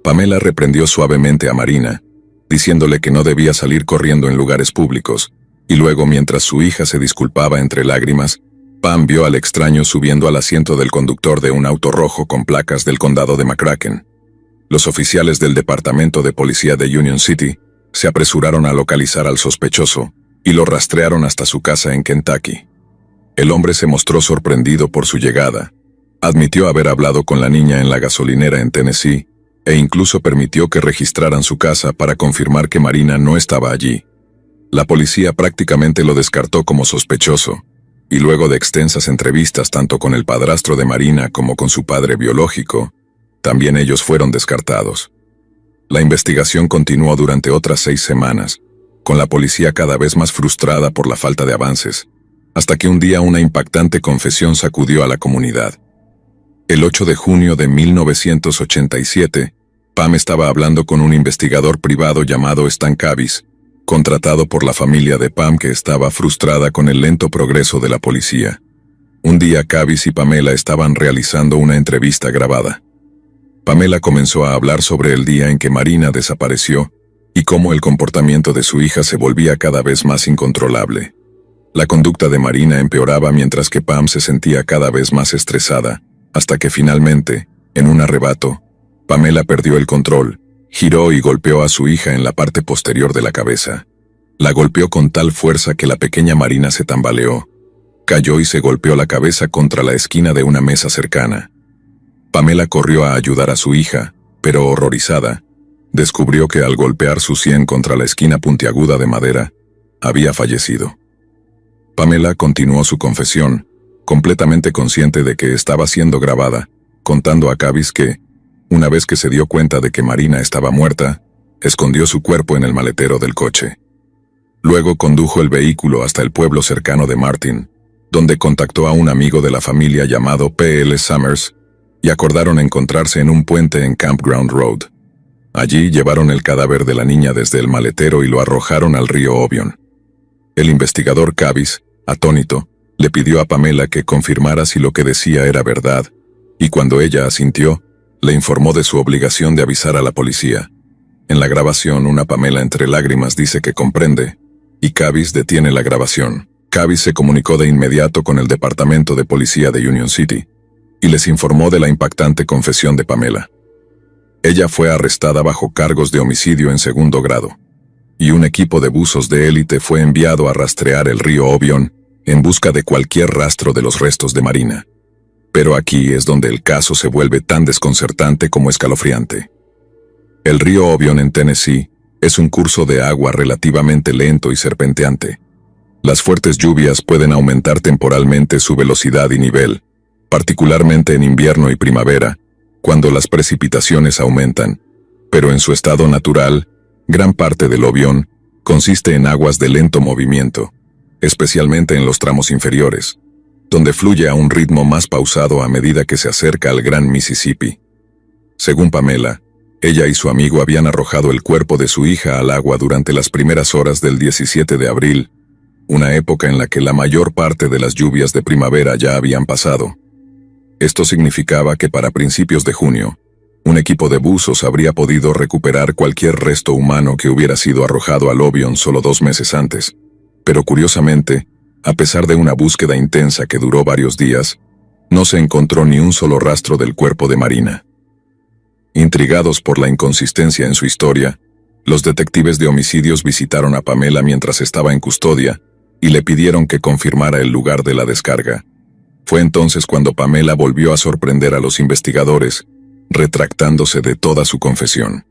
Pamela reprendió suavemente a Marina, diciéndole que no debía salir corriendo en lugares públicos, y luego, mientras su hija se disculpaba entre lágrimas, Pam vio al extraño subiendo al asiento del conductor de un auto rojo con placas del condado de McCracken. Los oficiales del Departamento de Policía de Union City se apresuraron a localizar al sospechoso y lo rastrearon hasta su casa en Kentucky. El hombre se mostró sorprendido por su llegada, admitió haber hablado con la niña en la gasolinera en Tennessee e incluso permitió que registraran su casa para confirmar que Marina no estaba allí. La policía prácticamente lo descartó como sospechoso, y luego de extensas entrevistas tanto con el padrastro de Marina como con su padre biológico, también ellos fueron descartados. La investigación continuó durante otras 6 semanas, con la policía cada vez más frustrada por la falta de avances, hasta que un día una impactante confesión sacudió a la comunidad. El 8 de junio de 1987, Pam estaba hablando con un investigador privado llamado Stan Kavis, contratado por la familia de Pam, que estaba frustrada con el lento progreso de la policía. Un día Kavis y Pamela estaban realizando una entrevista grabada. Pamela comenzó a hablar sobre el día en que Marina desapareció y cómo el comportamiento de su hija se volvía cada vez más incontrolable. La conducta de Marina empeoraba mientras que Pam se sentía cada vez más estresada, hasta que finalmente, en un arrebato, Pamela perdió el control, giró y golpeó a su hija en la parte posterior de la cabeza. La golpeó con tal fuerza que la pequeña Marina se tambaleó, cayó y se golpeó la cabeza contra la esquina de una mesa cercana. Pamela corrió a ayudar a su hija, pero horrorizada, descubrió que al golpear su sien contra la esquina puntiaguda de madera, había fallecido. Pamela continuó su confesión, completamente consciente de que estaba siendo grabada, contando a Kavis que, una vez que se dio cuenta de que Marina estaba muerta, escondió su cuerpo en el maletero del coche. Luego condujo el vehículo hasta el pueblo cercano de Martin, donde contactó a un amigo de la familia llamado P.L. Summers, y acordaron encontrarse en un puente en Campground Road. Allí llevaron el cadáver de la niña desde el maletero y lo arrojaron al río Obion. El investigador Kavis, atónito, le pidió a Pamela que confirmara si lo que decía era verdad, y cuando ella asintió, le informó de su obligación de avisar a la policía. En la grabación, una Pamela entre lágrimas dice que comprende, y Kavis detiene la grabación. Kavis se comunicó de inmediato con el departamento de policía de Union City, y les informó de la impactante confesión de Pamela. Ella fue arrestada bajo cargos de homicidio en segundo grado, y un equipo de buzos de élite fue enviado a rastrear el río Obion en busca de cualquier rastro de los restos de Marina. Pero aquí es donde el caso se vuelve tan desconcertante como escalofriante. El río Obion en Tennessee es un curso de agua relativamente lento y serpenteante. Las fuertes lluvias pueden aumentar temporalmente su velocidad y nivel, particularmente en invierno y primavera, cuando las precipitaciones aumentan, pero en su estado natural, gran parte del Obion consiste en aguas de lento movimiento, especialmente en los tramos inferiores, donde fluye a un ritmo más pausado a medida que se acerca al Gran Mississippi. Según Pamela, ella y su amigo habían arrojado el cuerpo de su hija al agua durante las primeras horas del 17 de abril, una época en la que la mayor parte de las lluvias de primavera ya habían pasado. Esto significaba que para principios de junio, un equipo de buzos habría podido recuperar cualquier resto humano que hubiera sido arrojado al Obion solo 2 meses antes. Pero curiosamente, a pesar de una búsqueda intensa que duró varios días, no se encontró ni un solo rastro del cuerpo de Marina. Intrigados por la inconsistencia en su historia, los detectives de homicidios visitaron a Pamela mientras estaba en custodia y le pidieron que confirmara el lugar de la descarga. Fue entonces cuando Pamela volvió a sorprender a los investigadores, retractándose de toda su confesión.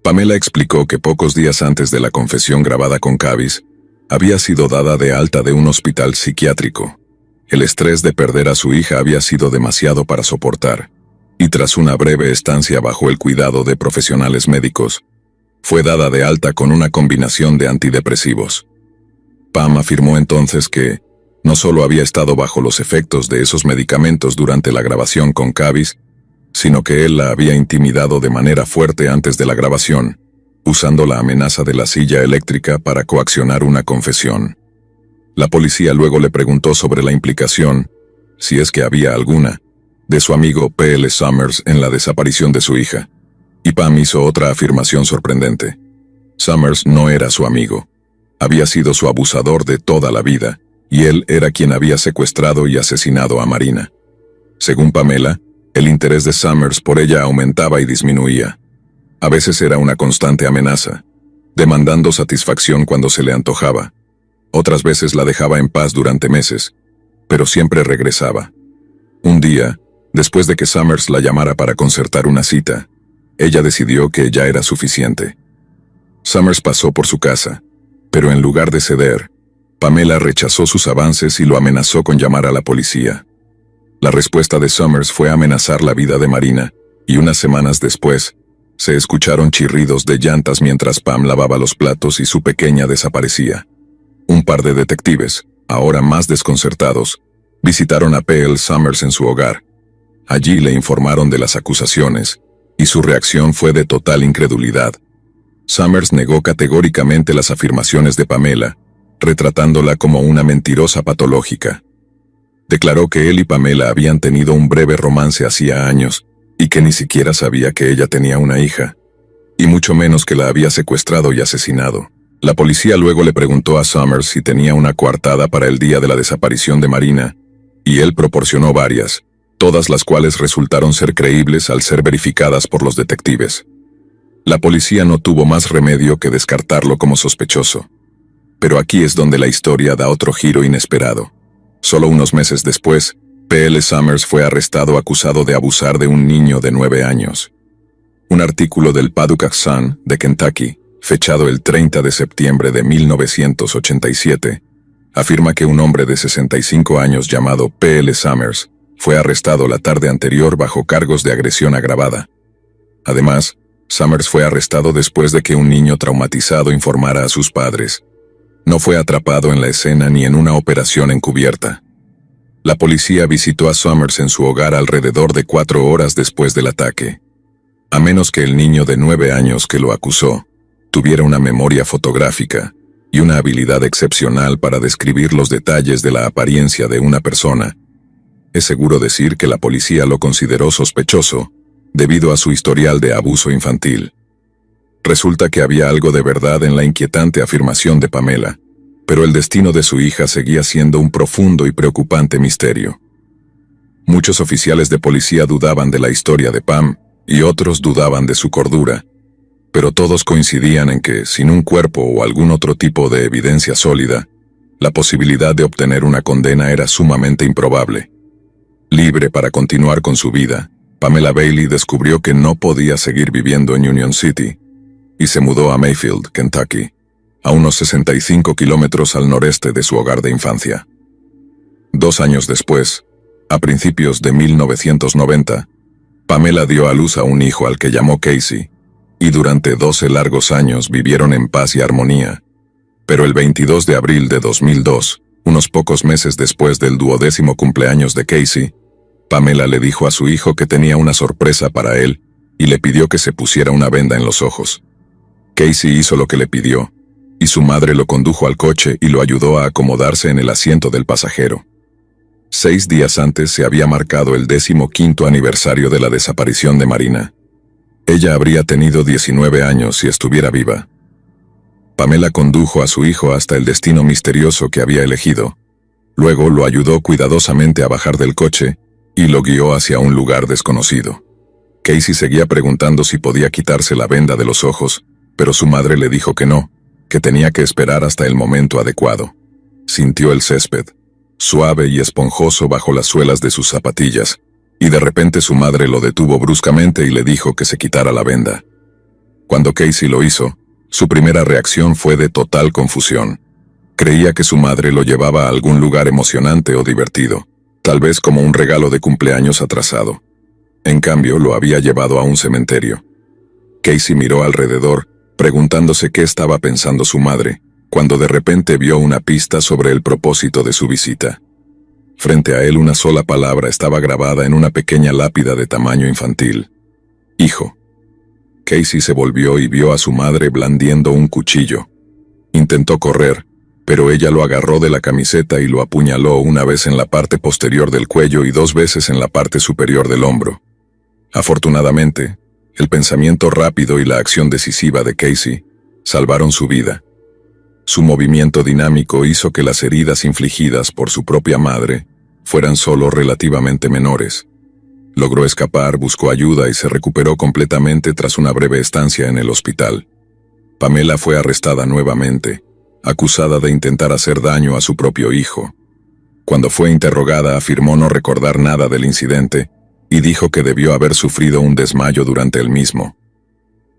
Pamela explicó que pocos días antes de la confesión grabada con Kavis, había sido dada de alta de un hospital psiquiátrico. El estrés de perder a su hija había sido demasiado para soportar, y tras una breve estancia bajo el cuidado de profesionales médicos, fue dada de alta con una combinación de antidepresivos. Pam afirmó entonces que no solo había estado bajo los efectos de esos medicamentos durante la grabación con Kavis, sino que él la había intimidado de manera fuerte antes de la grabación, usando la amenaza de la silla eléctrica para coaccionar una confesión. La policía luego le preguntó sobre la implicación, si es que había alguna, de su amigo P.L. Summers en la desaparición de su hija, y Pam hizo otra afirmación sorprendente. Summers no era su amigo. Había sido su abusador de toda la vida, y él era quien había secuestrado y asesinado a Marina. Según Pamela, el interés de Summers por ella aumentaba y disminuía. A veces era una constante amenaza, demandando satisfacción cuando se le antojaba. Otras veces la dejaba en paz durante meses, pero siempre regresaba. Un día, después de que Summers la llamara para concertar una cita, ella decidió que ya era suficiente. Summers pasó por su casa, pero en lugar de ceder, Pamela rechazó sus avances y lo amenazó con llamar a la policía. La respuesta de Summers fue amenazar la vida de Marina, y unas semanas después, Se escucharon chirridos de llantas mientras Pam lavaba los platos y su pequeña desaparecía. Un par de detectives, ahora más desconcertados, visitaron a P.L. Summers en su hogar. Allí le informaron de las acusaciones, y su reacción fue de total incredulidad. Summers negó categóricamente las afirmaciones de Pamela, retratándola como una mentirosa patológica. Declaró que él y Pamela habían tenido un breve romance hacía años, y que ni siquiera sabía que ella tenía una hija, y mucho menos que la había secuestrado y asesinado. La policía luego le preguntó a Summers si tenía una coartada para el día de la desaparición de Marina, y él proporcionó varias, todas las cuales resultaron ser creíbles al ser verificadas por los detectives. La policía no tuvo más remedio que descartarlo como sospechoso. Pero aquí es donde la historia da otro giro inesperado. Solo unos meses después, P.L. Summers fue arrestado acusado de abusar de un niño de 9 años. Un artículo del Paducah Sun, de Kentucky, fechado el 30 de septiembre de 1987, afirma que un hombre de 65 años llamado P.L. Summers fue arrestado la tarde anterior bajo cargos de agresión agravada. Además, Summers fue arrestado después de que un niño traumatizado informara a sus padres. No fue atrapado en la escena ni en una operación encubierta. La policía visitó a Summers en su hogar alrededor de 4 horas después del ataque. A menos que el niño de 9 años que lo acusó tuviera una memoria fotográfica y una habilidad excepcional para describir los detalles de la apariencia de una persona, es seguro decir que la policía lo consideró sospechoso debido a su historial de abuso infantil. Resulta que había algo de verdad en la inquietante afirmación de Pamela, pero el destino de su hija seguía siendo un profundo y preocupante misterio. Muchos oficiales de policía dudaban de la historia de Pam, y otros dudaban de su cordura, pero todos coincidían en que, sin un cuerpo o algún otro tipo de evidencia sólida, la posibilidad de obtener una condena era sumamente improbable. Libre para continuar con su vida, Pamela Bailey descubrió que no podía seguir viviendo en Union City, y se mudó a Mayfield, Kentucky, a unos 65 kilómetros al noreste de su hogar de infancia. 2 años después, a principios de 1990, Pamela dio a luz a un hijo al que llamó Casey, y durante 12 largos años vivieron en paz y armonía. Pero el 22 de abril de 2002, unos pocos meses después del 12º cumpleaños de Casey, Pamela le dijo a su hijo que tenía una sorpresa para él y le pidió que se pusiera una venda en los ojos. Casey hizo lo que le pidió, y su madre lo condujo al coche y lo ayudó a acomodarse en el asiento del pasajero. 6 días antes se había marcado el 15º aniversario de la desaparición de Marina. Ella habría tenido 19 años si estuviera viva. Pamela condujo a su hijo hasta el destino misterioso que había elegido. Luego lo ayudó cuidadosamente a bajar del coche y lo guió hacia un lugar desconocido. Casey seguía preguntando si podía quitarse la venda de los ojos, pero su madre le dijo que no, que tenía que esperar hasta el momento adecuado. Sintió el césped, suave y esponjoso bajo las suelas de sus zapatillas, y de repente su madre lo detuvo bruscamente y le dijo que se quitara la venda. Cuando Casey lo hizo, su primera reacción fue de total confusión. Creía que su madre lo llevaba a algún lugar emocionante o divertido, tal vez como un regalo de cumpleaños atrasado. En cambio, lo había llevado a un cementerio. Casey miró alrededor, preguntándose qué estaba pensando su madre, cuando de repente vio una pista sobre el propósito de su visita. Frente a él una sola palabra estaba grabada en una pequeña lápida de tamaño infantil: hijo. Casey se volvió y vio a su madre blandiendo un cuchillo. Intentó correr, pero ella lo agarró de la camiseta y lo apuñaló una vez en la parte posterior del cuello y 2 veces en la parte superior del hombro. Afortunadamente, el pensamiento rápido y la acción decisiva de Casey salvaron su vida. Su movimiento dinámico hizo que las heridas infligidas por su propia madre fueran solo relativamente menores. Logró escapar, buscó ayuda y se recuperó completamente tras una breve estancia en el hospital. Pamela fue arrestada nuevamente, acusada de intentar hacer daño a su propio hijo. Cuando fue interrogada, afirmó no recordar nada del incidente y dijo que debió haber sufrido un desmayo durante el mismo.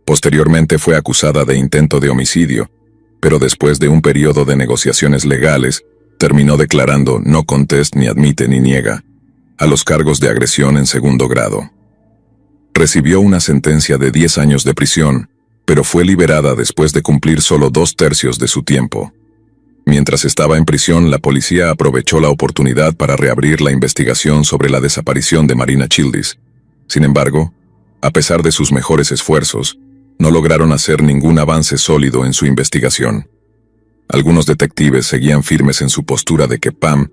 Posteriormente fue acusada de intento de homicidio, pero después de un periodo de negociaciones legales, terminó declarando no contest ni admite ni niega a los cargos de agresión en 2º grado. Recibió una sentencia de 10 años de prisión, pero fue liberada después de cumplir solo 2/3 de su tiempo. Mientras estaba en prisión, la policía aprovechó la oportunidad para reabrir la investigación sobre la desaparición de Marina Childis. Sin embargo, a pesar de sus mejores esfuerzos, no lograron hacer ningún avance sólido en su investigación. Algunos detectives seguían firmes en su postura de que Pam,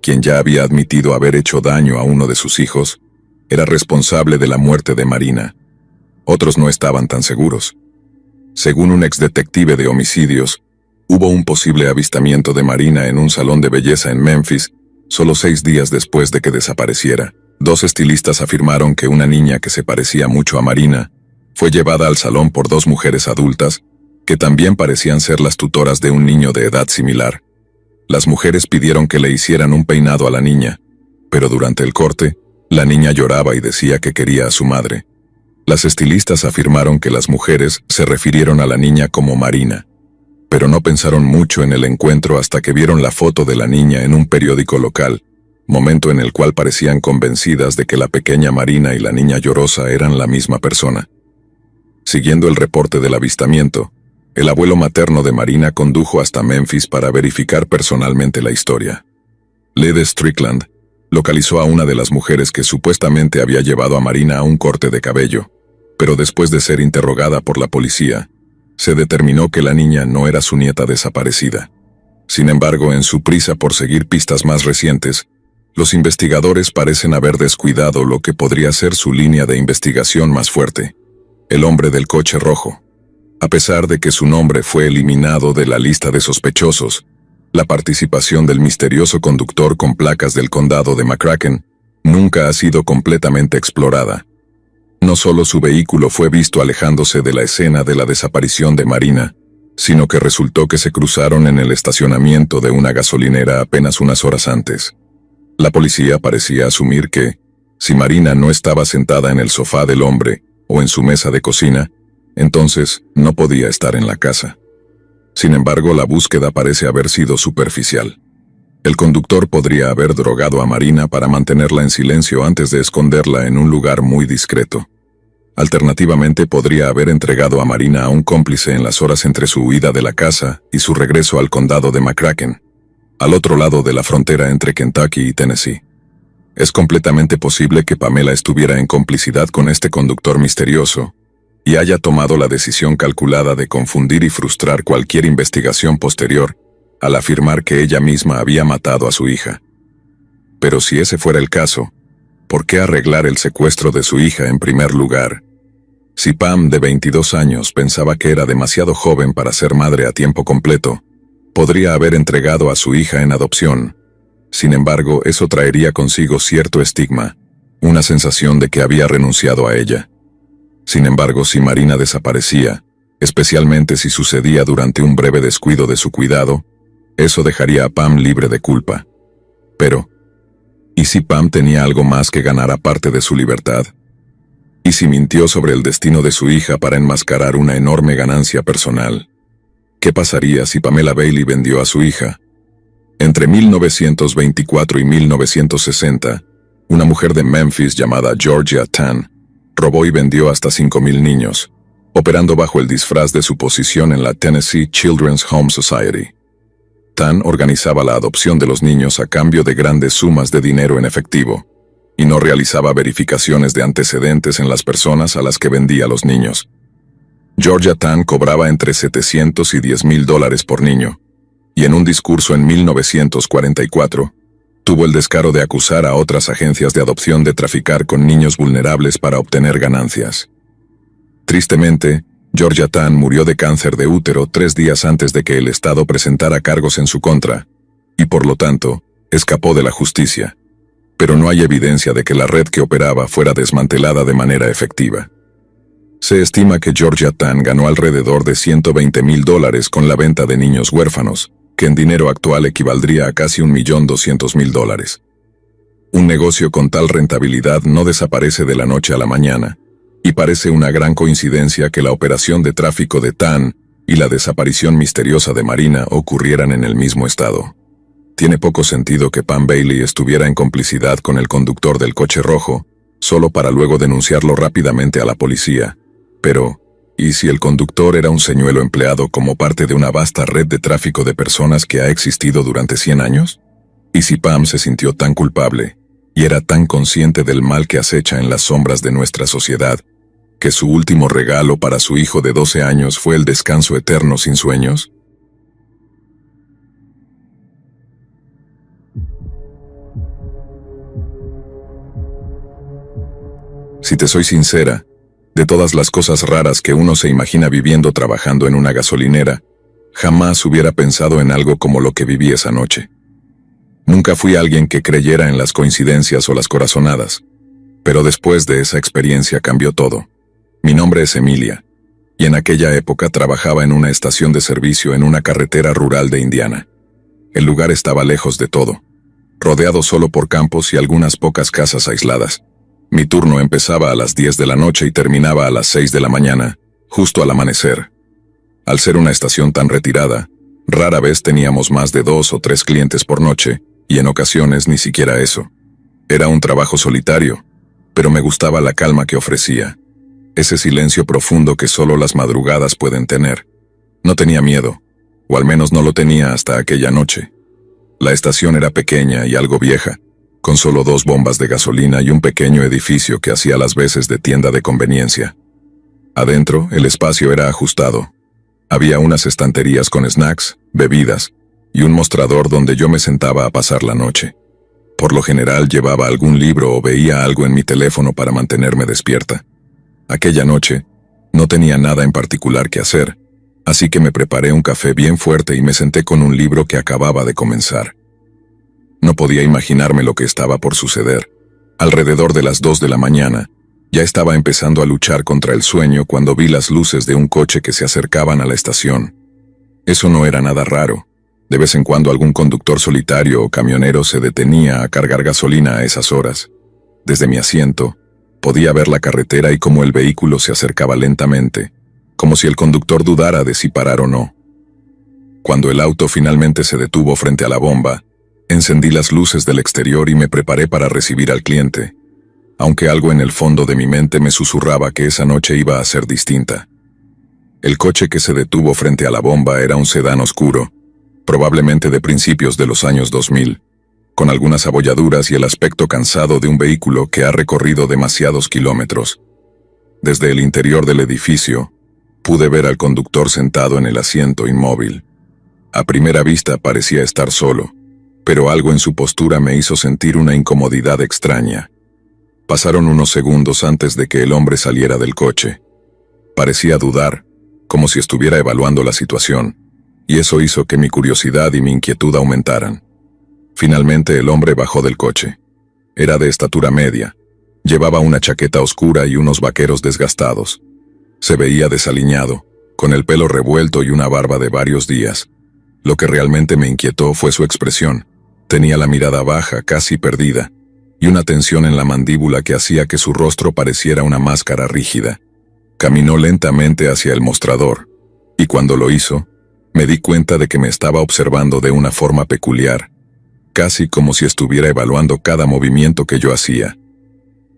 quien ya había admitido haber hecho daño a uno de sus hijos, era responsable de la muerte de Marina. Otros no estaban tan seguros. Según un exdetective de homicidios, hubo un posible avistamiento de Marina en un salón de belleza en Memphis, solo 6 días después de que desapareciera. 2 estilistas afirmaron que una niña que se parecía mucho a Marina fue llevada al salón por 2 mujeres adultas, que también parecían ser las tutoras de un niño de edad similar. Las mujeres pidieron que le hicieran un peinado a la niña, pero durante el corte, la niña lloraba y decía que quería a su madre. Las estilistas afirmaron que las mujeres se refirieron a la niña como Marina, pero no pensaron mucho en el encuentro hasta que vieron la foto de la niña en un periódico local, momento en el cual parecían convencidas de que la pequeña Marina y la niña llorosa eran la misma persona. Siguiendo el reporte del avistamiento, el abuelo materno de Marina condujo hasta Memphis para verificar personalmente la historia. Lede Strickland localizó a una de las mujeres que supuestamente había llevado a Marina a un corte de cabello, pero después de ser interrogada por la policía, se determinó que la niña no era su nieta desaparecida. Sin embargo, en su prisa por seguir pistas más recientes, los investigadores parecen haber descuidado lo que podría ser su línea de investigación más fuerte: el hombre del coche rojo. A pesar de que su nombre fue eliminado de la lista de sospechosos, la participación del misterioso conductor con placas del condado de McCracken nunca ha sido completamente explorada. No solo su vehículo fue visto alejándose de la escena de la desaparición de Marina, sino que resultó que se cruzaron en el estacionamiento de una gasolinera apenas unas horas antes. La policía parecía asumir que, si Marina no estaba sentada en el sofá del hombre o en su mesa de cocina, entonces no podía estar en la casa. Sin embargo, la búsqueda parece haber sido superficial. El conductor podría haber drogado a Marina para mantenerla en silencio antes de esconderla en un lugar muy discreto. Alternativamente, podría haber entregado a Marina a un cómplice en las horas entre su huida de la casa y su regreso al condado de McCracken, al otro lado de la frontera entre Kentucky y Tennessee. Es completamente posible que Pamela estuviera en complicidad con este conductor misterioso y haya tomado la decisión calculada de confundir y frustrar cualquier investigación posterior al afirmar que ella misma había matado a su hija. Pero si ese fuera el caso, ¿por qué arreglar el secuestro de su hija en primer lugar? Si Pam, de 22 años, pensaba que era demasiado joven para ser madre a tiempo completo, podría haber entregado a su hija en adopción. Sin embargo, eso traería consigo cierto estigma, una sensación de que había renunciado a ella. Sin embargo, si Marina desaparecía, especialmente si sucedía durante un breve descuido de su cuidado, eso dejaría a Pam libre de culpa. Pero, ¿y si Pam tenía algo más que ganar aparte de su libertad? ¿Y si mintió sobre el destino de su hija para enmascarar una enorme ganancia personal? ¿Qué pasaría si Pamela Bailey vendió a su hija? Entre 1924 y 1960, una mujer de Memphis llamada Georgia Tan robó y vendió hasta 5,000 niños, operando bajo el disfraz de su posición en la Tennessee Children's Home Society. Tan organizaba la adopción de los niños a cambio de grandes sumas de dinero en efectivo, y no realizaba verificaciones de antecedentes en las personas a las que vendía los niños. Georgia Tan cobraba entre $700 y $10,000 por niño, y en un discurso en 1944, tuvo el descaro de acusar a otras agencias de adopción de traficar con niños vulnerables para obtener ganancias. Tristemente, Georgia Tan murió de cáncer de útero 3 días antes de que el Estado presentara cargos en su contra, y por lo tanto, escapó de la justicia. Pero no hay evidencia de que la red que operaba fuera desmantelada de manera efectiva. Se estima que Georgia Tan ganó alrededor de $120,000 con la venta de niños huérfanos, que en dinero actual equivaldría a casi $1,200,000. Un negocio con tal rentabilidad no desaparece de la noche a la mañana, y parece una gran coincidencia que la operación de tráfico de Tan y la desaparición misteriosa de Marina ocurrieran en el mismo estado. Tiene poco sentido que Pam Bailey estuviera en complicidad con el conductor del coche rojo, solo para luego denunciarlo rápidamente a la policía. Pero, ¿y si el conductor era un señuelo empleado como parte de una vasta red de tráfico de personas que ha existido durante 100 años? ¿Y si Pam se sintió tan culpable, y era tan consciente del mal que acecha en las sombras de nuestra sociedad, que su último regalo para su hijo de 12 años fue el descanso eterno sin sueños? Si te soy sincera, de todas las cosas raras que uno se imagina viviendo trabajando en una gasolinera, jamás hubiera pensado en algo como lo que viví esa noche. Nunca fui alguien que creyera en las coincidencias o las corazonadas, pero después de esa experiencia cambió todo. Mi nombre es Emilia, y en aquella época trabajaba en una estación de servicio en una carretera rural de Indiana. El lugar estaba lejos de todo, rodeado solo por campos y algunas pocas casas aisladas. Mi turno empezaba a las 10 de la noche y terminaba a las 6 de la mañana, justo al amanecer. Al ser una estación tan retirada, rara vez teníamos más de 2 o 3 clientes por noche, y en ocasiones ni siquiera eso. Era un trabajo solitario, pero me gustaba la calma que ofrecía. Ese silencio profundo que solo las madrugadas pueden tener. No tenía miedo, o al menos no lo tenía hasta aquella noche. La estación era pequeña y algo vieja, con solo 2 bombas de gasolina y un pequeño edificio que hacía las veces de tienda de conveniencia. Adentro, el espacio era ajustado. Había unas estanterías con snacks, bebidas, y un mostrador donde yo me sentaba a pasar la noche. Por lo general llevaba algún libro o veía algo en mi teléfono para mantenerme despierta. Aquella noche, no tenía nada en particular que hacer, así que me preparé un café bien fuerte y me senté con un libro que acababa de comenzar. No podía imaginarme lo que estaba por suceder. Alrededor de las 2 de la mañana, ya estaba empezando a luchar contra el sueño cuando vi las luces de un coche que se acercaban a la estación. Eso no era nada raro. De vez en cuando algún conductor solitario o camionero se detenía a cargar gasolina a esas horas. Desde mi asiento, podía ver la carretera y cómo el vehículo se acercaba lentamente, como si el conductor dudara de si parar o no. Cuando el auto finalmente se detuvo frente a la bomba, encendí las luces del exterior y me preparé para recibir al cliente, aunque algo en el fondo de mi mente me susurraba que esa noche iba a ser distinta. El coche que se detuvo frente a la bomba era un sedán oscuro, probablemente de principios de los años 2000, con algunas abolladuras y el aspecto cansado de un vehículo que ha recorrido demasiados kilómetros. Desde el interior del edificio, pude ver al conductor sentado en el asiento inmóvil. A primera vista parecía estar solo, pero algo en su postura me hizo sentir una incomodidad extraña. Pasaron unos segundos antes de que el hombre saliera del coche. Parecía dudar, como si estuviera evaluando la situación, y eso hizo que mi curiosidad y mi inquietud aumentaran. Finalmente el hombre bajó del coche. Era de estatura media. Llevaba una chaqueta oscura y unos vaqueros desgastados. Se veía desaliñado, con el pelo revuelto y una barba de varios días. Lo que realmente me inquietó fue su expresión. Tenía la mirada baja, casi perdida, y una tensión en la mandíbula que hacía que su rostro pareciera una máscara rígida. Caminó lentamente hacia el mostrador, y cuando lo hizo, me di cuenta de que me estaba observando de una forma peculiar, casi como si estuviera evaluando cada movimiento que yo hacía.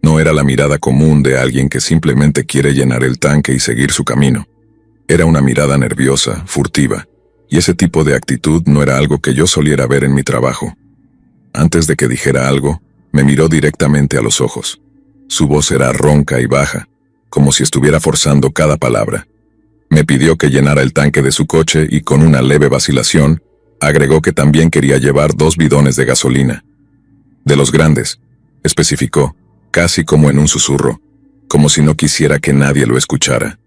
No era la mirada común de alguien que simplemente quiere llenar el tanque y seguir su camino. Era una mirada nerviosa, furtiva, y ese tipo de actitud no era algo que yo soliera ver en mi trabajo. Antes de que dijera algo, me miró directamente a los ojos. Su voz era ronca y baja, como si estuviera forzando cada palabra. Me pidió que llenara el tanque de su coche y con una leve vacilación, agregó que también quería llevar 2 bidones de gasolina. De los grandes, especificó, casi como en un susurro, como si no quisiera que nadie lo escuchara.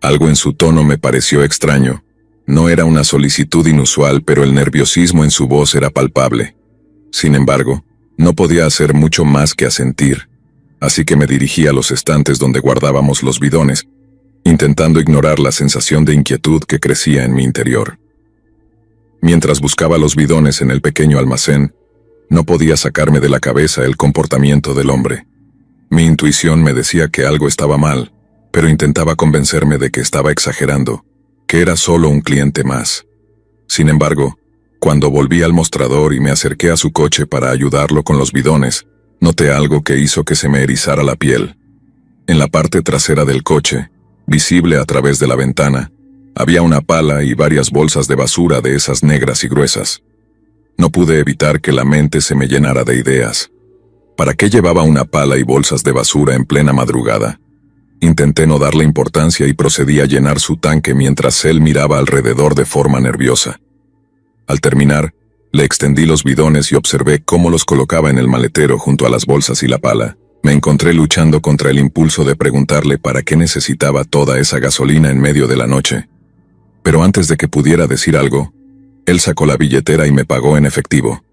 Algo en su tono me pareció extraño. No era una solicitud inusual, pero el nerviosismo en su voz era palpable. Sin embargo, no podía hacer mucho más que asentir, así que me dirigí a los estantes donde guardábamos los bidones, intentando ignorar la sensación de inquietud que crecía en mi interior. Mientras buscaba los bidones en el pequeño almacén, no podía sacarme de la cabeza el comportamiento del hombre. Mi intuición me decía que algo estaba mal, pero intentaba convencerme de que estaba exagerando, que era solo un cliente más. Sin embargo, cuando volví al mostrador y me acerqué a su coche para ayudarlo con los bidones, Noté algo que hizo que se me erizara la piel. En la parte trasera del coche, visible a través de la ventana, había una pala y varias bolsas de basura de esas negras y gruesas. No pude evitar que la mente se me llenara de ideas. ¿Para qué llevaba una pala y bolsas de basura en plena madrugada? Intenté no darle importancia y procedí a llenar su tanque mientras él miraba alrededor de forma nerviosa. Al terminar, le extendí los bidones y observé cómo los colocaba en el maletero junto a las bolsas y la pala. Me encontré luchando contra el impulso de preguntarle para qué necesitaba toda esa gasolina en medio de la noche. Pero antes de que pudiera decir algo, él sacó la billetera y me pagó en efectivo,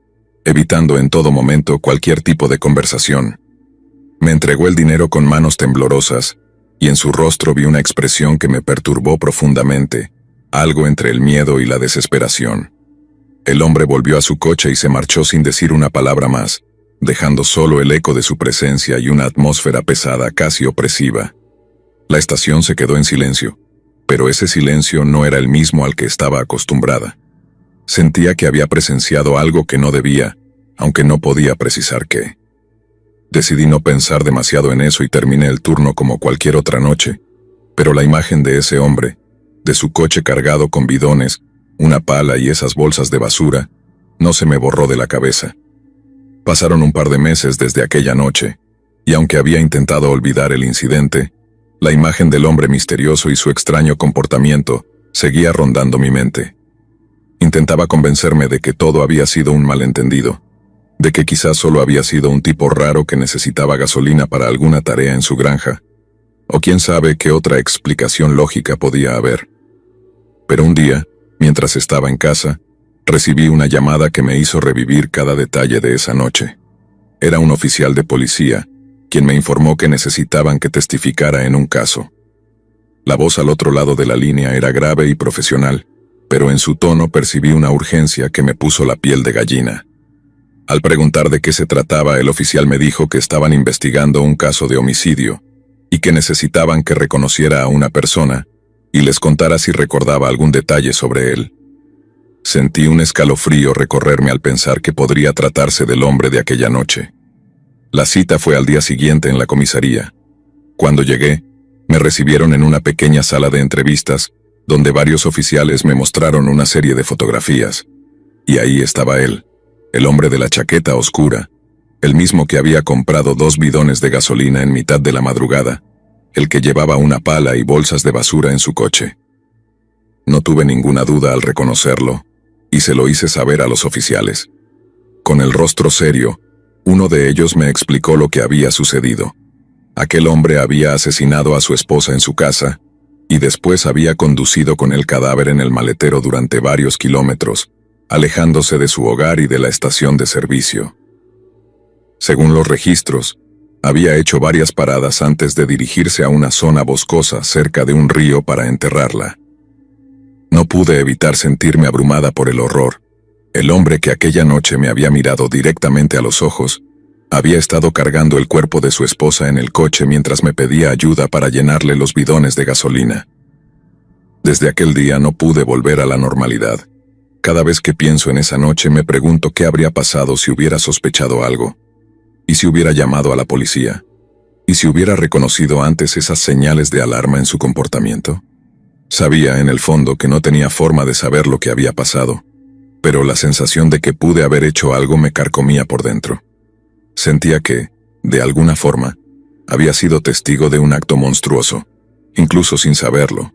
evitando en todo momento cualquier tipo de conversación. Me entregó el dinero con manos temblorosas, y en su rostro vi una expresión que me perturbó profundamente, algo entre el miedo y la desesperación. El hombre volvió a su coche y se marchó sin decir una palabra más, dejando solo el eco de su presencia y una atmósfera pesada, casi opresiva. La estación se quedó en silencio, pero ese silencio no era el mismo al que estaba acostumbrada. Sentía que había presenciado algo que no debía, aunque no podía precisar qué. Decidí no pensar demasiado en eso y terminé el turno como cualquier otra noche, pero la imagen de ese hombre, de su coche cargado con bidones, una pala y esas bolsas de basura, no se me borró de la cabeza. Pasaron un par de meses desde aquella noche, y aunque había intentado olvidar el incidente, la imagen del hombre misterioso y su extraño comportamiento seguía rondando mi mente. Intentaba convencerme de que todo había sido un malentendido, de que quizás solo había sido un tipo raro que necesitaba gasolina para alguna tarea en su granja, o quién sabe qué otra explicación lógica podía haber. Pero un día, mientras estaba en casa, recibí una llamada que me hizo revivir cada detalle de esa noche. Era un oficial de policía, quien me informó que necesitaban que testificara en un caso. La voz al otro lado de la línea era grave y profesional, pero en su tono percibí una urgencia que me puso la piel de gallina. Al preguntar de qué se trataba, el oficial me dijo que estaban investigando un caso de homicidio y que necesitaban que reconociera a una persona y les contara si recordaba algún detalle sobre él. Sentí un escalofrío recorrerme al pensar que podría tratarse del hombre de aquella noche. La cita fue al día siguiente en la comisaría. Cuando llegué, me recibieron en una pequeña sala de entrevistas, donde varios oficiales me mostraron una serie de fotografías. Y ahí estaba él, el hombre de la chaqueta oscura, el mismo que había comprado 2 bidones de gasolina en mitad de la madrugada, el que llevaba una pala y bolsas de basura en su coche. No tuve ninguna duda al reconocerlo, y se lo hice saber a los oficiales. Con el rostro serio, uno de ellos me explicó lo que había sucedido. Aquel hombre había asesinado a su esposa en su casa, y después había conducido con el cadáver en el maletero durante varios kilómetros, alejándose de su hogar y de la estación de servicio. Según los registros, había hecho varias paradas antes de dirigirse a una zona boscosa cerca de un río para enterrarla. No pude evitar sentirme abrumada por el horror. El hombre que aquella noche me había mirado directamente a los ojos, había estado cargando el cuerpo de su esposa en el coche mientras me pedía ayuda para llenarle los bidones de gasolina. Desde aquel día no pude volver a la normalidad. Cada vez que pienso en esa noche me pregunto qué habría pasado si hubiera sospechado algo. ¿Y si hubiera llamado a la policía? ¿Y si hubiera reconocido antes esas señales de alarma en su comportamiento? Sabía en el fondo que no tenía forma de saber lo que había pasado, pero la sensación de que pude haber hecho algo me carcomía por dentro. Sentía que, de alguna forma, había sido testigo de un acto monstruoso, incluso sin saberlo.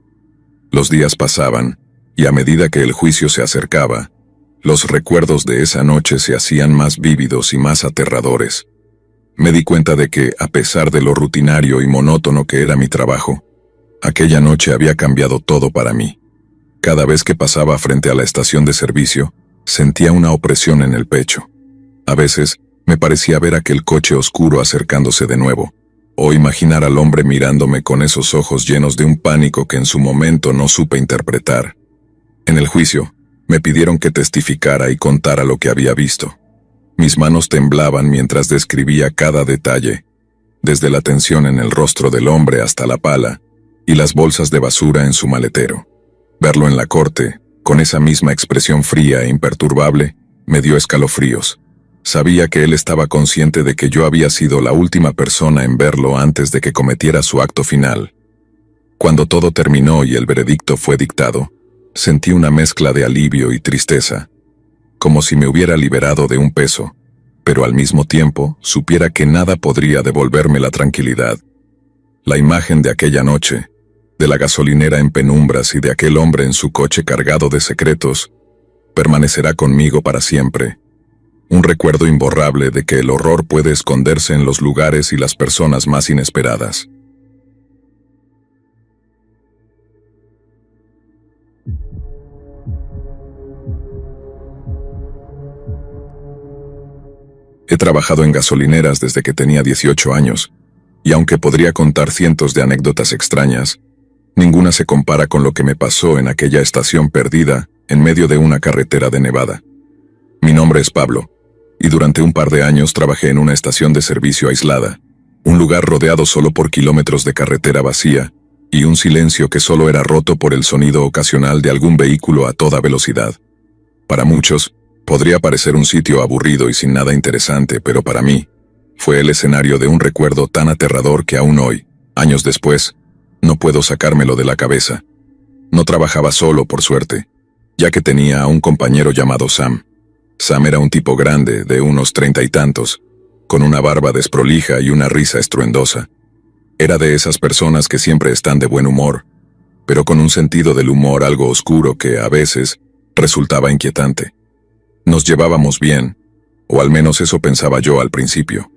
Los días pasaban, y a medida que el juicio se acercaba, los recuerdos de esa noche se hacían más vívidos y más aterradores. Me di cuenta de que, a pesar de lo rutinario y monótono que era mi trabajo, aquella noche había cambiado todo para mí. Cada vez que pasaba frente a la estación de servicio, sentía una opresión en el pecho. A veces, me parecía ver aquel coche oscuro acercándose de nuevo, o imaginar al hombre mirándome con esos ojos llenos de un pánico que en su momento no supe interpretar. En el juicio, me pidieron que testificara y contara lo que había visto. Mis manos temblaban mientras describía cada detalle, desde la tensión en el rostro del hombre hasta la pala, y las bolsas de basura en su maletero. Verlo en la corte, con esa misma expresión fría e imperturbable, me dio escalofríos. Sabía que él estaba consciente de que yo había sido la última persona en verlo antes de que cometiera su acto final. Cuando todo terminó y el veredicto fue dictado, sentí una mezcla de alivio y tristeza, como si me hubiera liberado de un peso, pero al mismo tiempo supiera que nada podría devolverme la tranquilidad. La imagen de aquella noche, de la gasolinera en penumbras y de aquel hombre en su coche cargado de secretos, permanecerá conmigo para siempre. Un recuerdo imborrable de que el horror puede esconderse en los lugares y las personas más inesperadas. He trabajado en gasolineras desde que tenía 18 años, y aunque podría contar cientos de anécdotas extrañas, ninguna se compara con lo que me pasó en aquella estación perdida en medio de una carretera de Nevada. Mi nombre es Pablo, y durante un par de años trabajé en una estación de servicio aislada, un lugar rodeado solo por kilómetros de carretera vacía, y un silencio que solo era roto por el sonido ocasional de algún vehículo a toda velocidad. Para muchos, podría parecer un sitio aburrido y sin nada interesante, pero para mí, fue el escenario de un recuerdo tan aterrador que aún hoy, años después, no puedo sacármelo de la cabeza. No trabajaba solo, por suerte, ya que tenía a un compañero llamado Sam. Sam era un tipo grande, de unos 30 y tantos, con una barba desprolija y una risa estruendosa. Era de esas personas que siempre están de buen humor, pero con un sentido del humor algo oscuro que, a veces, resultaba inquietante. Nos llevábamos bien, o al menos eso pensaba yo al principio.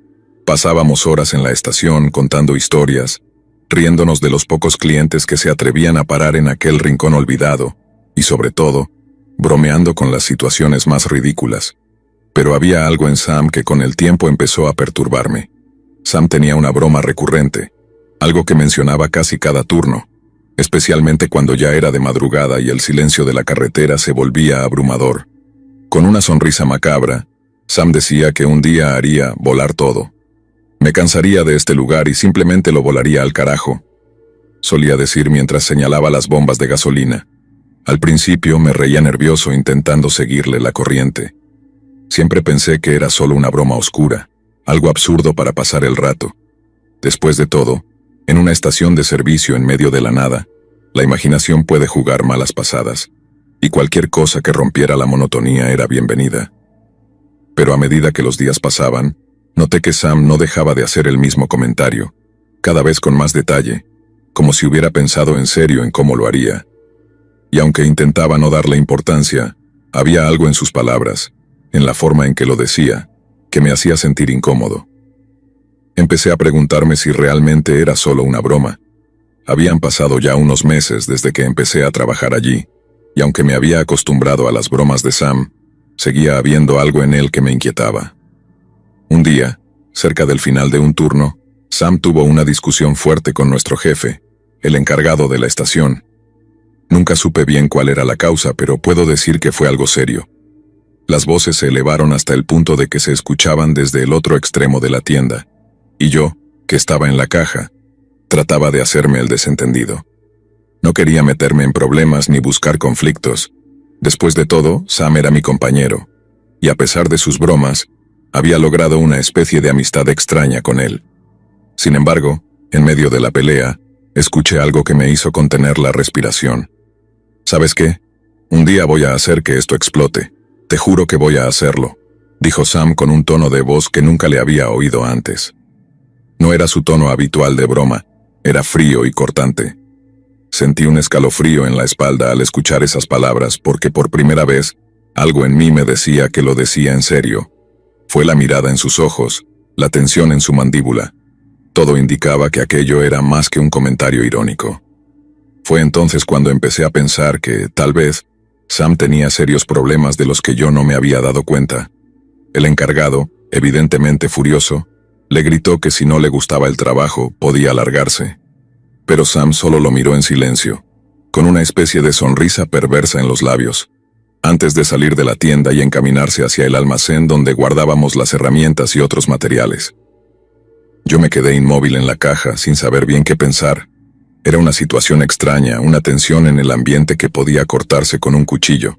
Pasábamos horas en la estación contando historias, riéndonos de los pocos clientes que se atrevían a parar en aquel rincón olvidado, y sobre todo, bromeando con las situaciones más ridículas. Pero había algo en Sam que con el tiempo empezó a perturbarme. Sam tenía una broma recurrente, algo que mencionaba casi cada turno, especialmente cuando ya era de madrugada y el silencio de la carretera se volvía abrumador. Con una sonrisa macabra, Sam decía que un día haría volar todo. Me cansaría de este lugar y simplemente lo volaría al carajo, solía decir mientras señalaba las bombas de gasolina. Al principio me reía nervioso intentando seguirle la corriente. Siempre pensé que era solo una broma oscura, algo absurdo para pasar el rato. Después de todo, en una estación de servicio en medio de la nada, la imaginación puede jugar malas pasadas, y cualquier cosa que rompiera la monotonía era bienvenida. Pero a medida que los días pasaban, noté que Sam no dejaba de hacer el mismo comentario, cada vez con más detalle, como si hubiera pensado en serio en cómo lo haría. Y aunque intentaba no darle importancia, había algo en sus palabras, en la forma en que lo decía, que me hacía sentir incómodo. Empecé a preguntarme si realmente era solo una broma. Habían pasado ya unos meses desde que empecé a trabajar allí, y aunque me había acostumbrado a las bromas de Sam, seguía habiendo algo en él que me inquietaba. Un día, cerca del final de un turno, Sam tuvo una discusión fuerte con nuestro jefe, el encargado de la estación. Nunca supe bien cuál era la causa, pero puedo decir que fue algo serio. Las voces se elevaron hasta el punto de que se escuchaban desde el otro extremo de la tienda, y yo, que estaba en la caja, trataba de hacerme el desentendido. No quería meterme en problemas ni buscar conflictos. Después de todo, Sam era mi compañero, y a pesar de sus bromas, había logrado una especie de amistad extraña con él. Sin embargo, en medio de la pelea, escuché algo que me hizo contener la respiración. ¿Sabes qué? Un día voy a hacer que esto explote. Te juro que voy a hacerlo, dijo Sam con un tono de voz que nunca le había oído antes. No era su tono habitual de broma, era frío y cortante. Sentí un escalofrío en la espalda al escuchar esas palabras porque por primera vez, algo en mí me decía que lo decía en serio. Fue la mirada en sus ojos, la tensión en su mandíbula. Todo indicaba que aquello era más que un comentario irónico. Fue entonces cuando empecé a pensar que, tal vez, Sam tenía serios problemas de los que yo no me había dado cuenta. El encargado, evidentemente furioso, le gritó que si no le gustaba el trabajo, podía largarse. Pero Sam solo lo miró en silencio, con una especie de sonrisa perversa en los labios, antes de salir de la tienda y encaminarse hacia el almacén donde guardábamos las herramientas y otros materiales. Yo me quedé inmóvil en la caja sin saber bien qué pensar. Era una situación extraña, una tensión en el ambiente que podía cortarse con un cuchillo.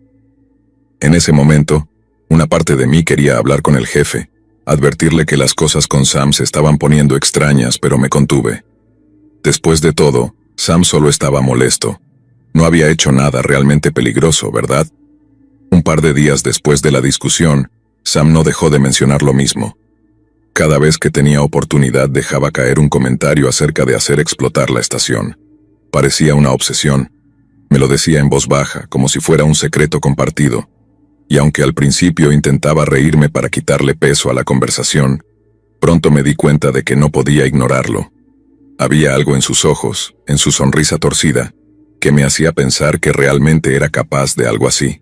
En ese momento, Una parte de mí quería hablar con el jefe, advertirle que las cosas con Sam se estaban poniendo extrañas, pero me contuve. Después de todo, Sam solo estaba molesto. No había hecho nada realmente peligroso, ¿verdad? Un par de días después de la discusión, Sam no dejó de mencionar lo mismo. Cada vez que tenía oportunidad dejaba caer un comentario acerca de hacer explotar la estación. Parecía una obsesión. Me lo decía en voz baja, como si fuera un secreto compartido. Y aunque al principio intentaba reírme para quitarle peso a la conversación, pronto me di cuenta de que no podía ignorarlo. Había algo en sus ojos, en su sonrisa torcida, que me hacía pensar que realmente era capaz de algo así.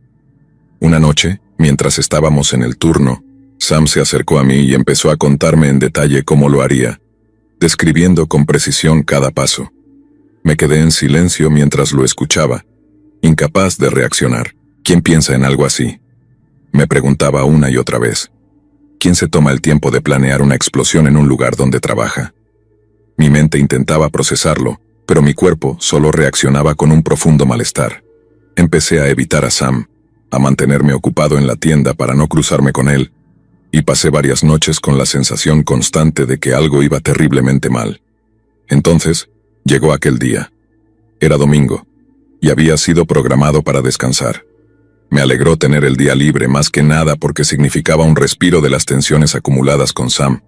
Una noche, mientras estábamos en el turno, Sam se acercó a mí y empezó a contarme en detalle cómo lo haría, describiendo con precisión cada paso. Me quedé en silencio mientras lo escuchaba, incapaz de reaccionar. ¿Quién piensa en algo así?, me preguntaba una y otra vez. ¿Quién se toma el tiempo de planear una explosión en un lugar donde trabaja? Mi mente intentaba procesarlo, pero mi cuerpo solo reaccionaba con un profundo malestar. Empecé a evitar a Sam, a mantenerme ocupado en la tienda para no cruzarme con él, y pasé varias noches con la sensación constante de que algo iba terriblemente mal. Entonces, llegó aquel día. Era domingo, y había sido programado para descansar. Me alegró tener el día libre más que nada porque significaba un respiro de las tensiones acumuladas con Sam.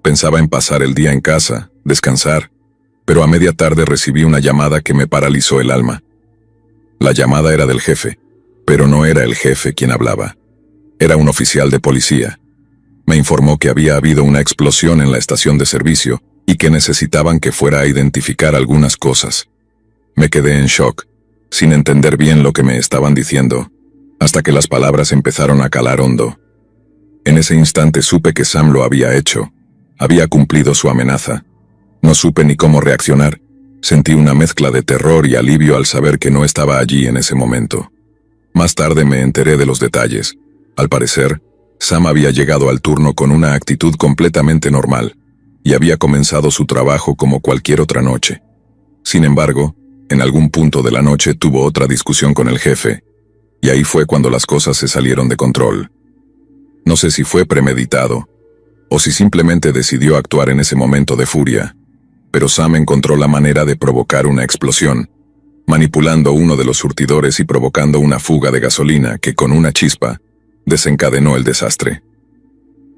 Pensaba en pasar el día en casa, descansar, pero a media tarde recibí una llamada que me paralizó el alma. La llamada era del jefe, pero no era el jefe quien hablaba. Era un oficial de policía. Me informó que había habido una explosión en la estación de servicio y que necesitaban que fuera a identificar algunas cosas. Me quedé en shock, sin entender bien lo que me estaban diciendo, hasta que las palabras empezaron a calar hondo. En ese instante supe que Sam lo había hecho. Había cumplido su amenaza. No supe ni cómo reaccionar. Sentí una mezcla de terror y alivio al saber que no estaba allí en ese momento. Más tarde me enteré de los detalles. Al parecer, Sam había llegado al turno con una actitud completamente normal, y había comenzado su trabajo como cualquier otra noche. Sin embargo, en algún punto de la noche tuvo otra discusión con el jefe, y ahí fue cuando las cosas se salieron de control. No sé si fue premeditado, o si simplemente decidió actuar en ese momento de furia, pero Sam encontró la manera de provocar una explosión, manipulando uno de los surtidores y provocando una fuga de gasolina que con una chispa desencadenó el desastre.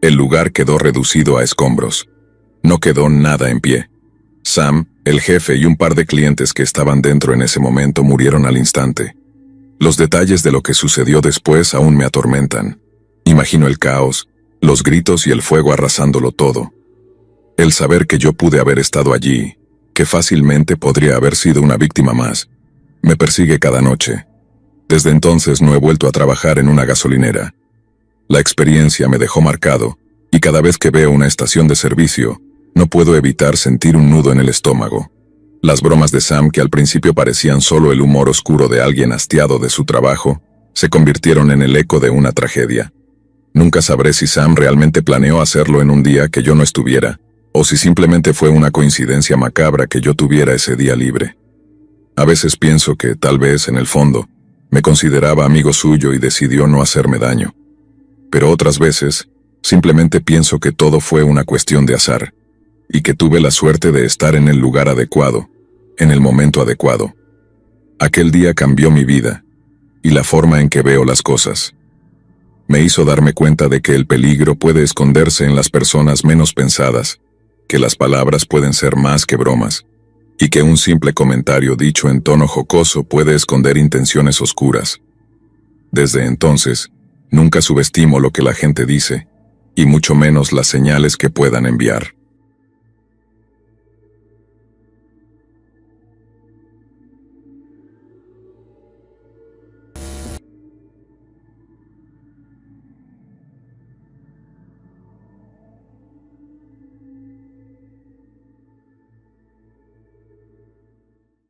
El lugar quedó reducido a escombros. No quedó nada en pie. Sam, el jefe y un par de clientes que estaban dentro en ese momento murieron al instante. Los detalles de lo que sucedió después aún me atormentan. Imagino el caos, los gritos y el fuego arrasándolo todo. El saber que yo pude haber estado allí, que fácilmente podría haber sido una víctima más, me persigue cada noche. Desde entonces no he vuelto a trabajar en una gasolinera. La experiencia me dejó marcado, y cada vez que veo una estación de servicio, no puedo evitar sentir un nudo en el estómago. Las bromas de Sam, que al principio parecían solo el humor oscuro de alguien hastiado de su trabajo, se convirtieron en el eco de una tragedia. Nunca sabré si Sam realmente planeó hacerlo en un día que yo no estuviera, o si simplemente fue una coincidencia macabra que yo tuviera ese día libre. A veces pienso que, tal vez, en el fondo, me consideraba amigo suyo y decidió no hacerme daño. Pero otras veces, simplemente pienso que todo fue una cuestión de azar, y que tuve la suerte de estar en el lugar adecuado, en el momento adecuado. Aquel día cambió mi vida, y la forma en que veo las cosas. Me hizo darme cuenta de que el peligro puede esconderse en las personas menos pensadas, que las palabras pueden ser más que bromas, y que un simple comentario dicho en tono jocoso puede esconder intenciones oscuras. Desde entonces, nunca subestimo lo que la gente dice, y mucho menos las señales que puedan enviar.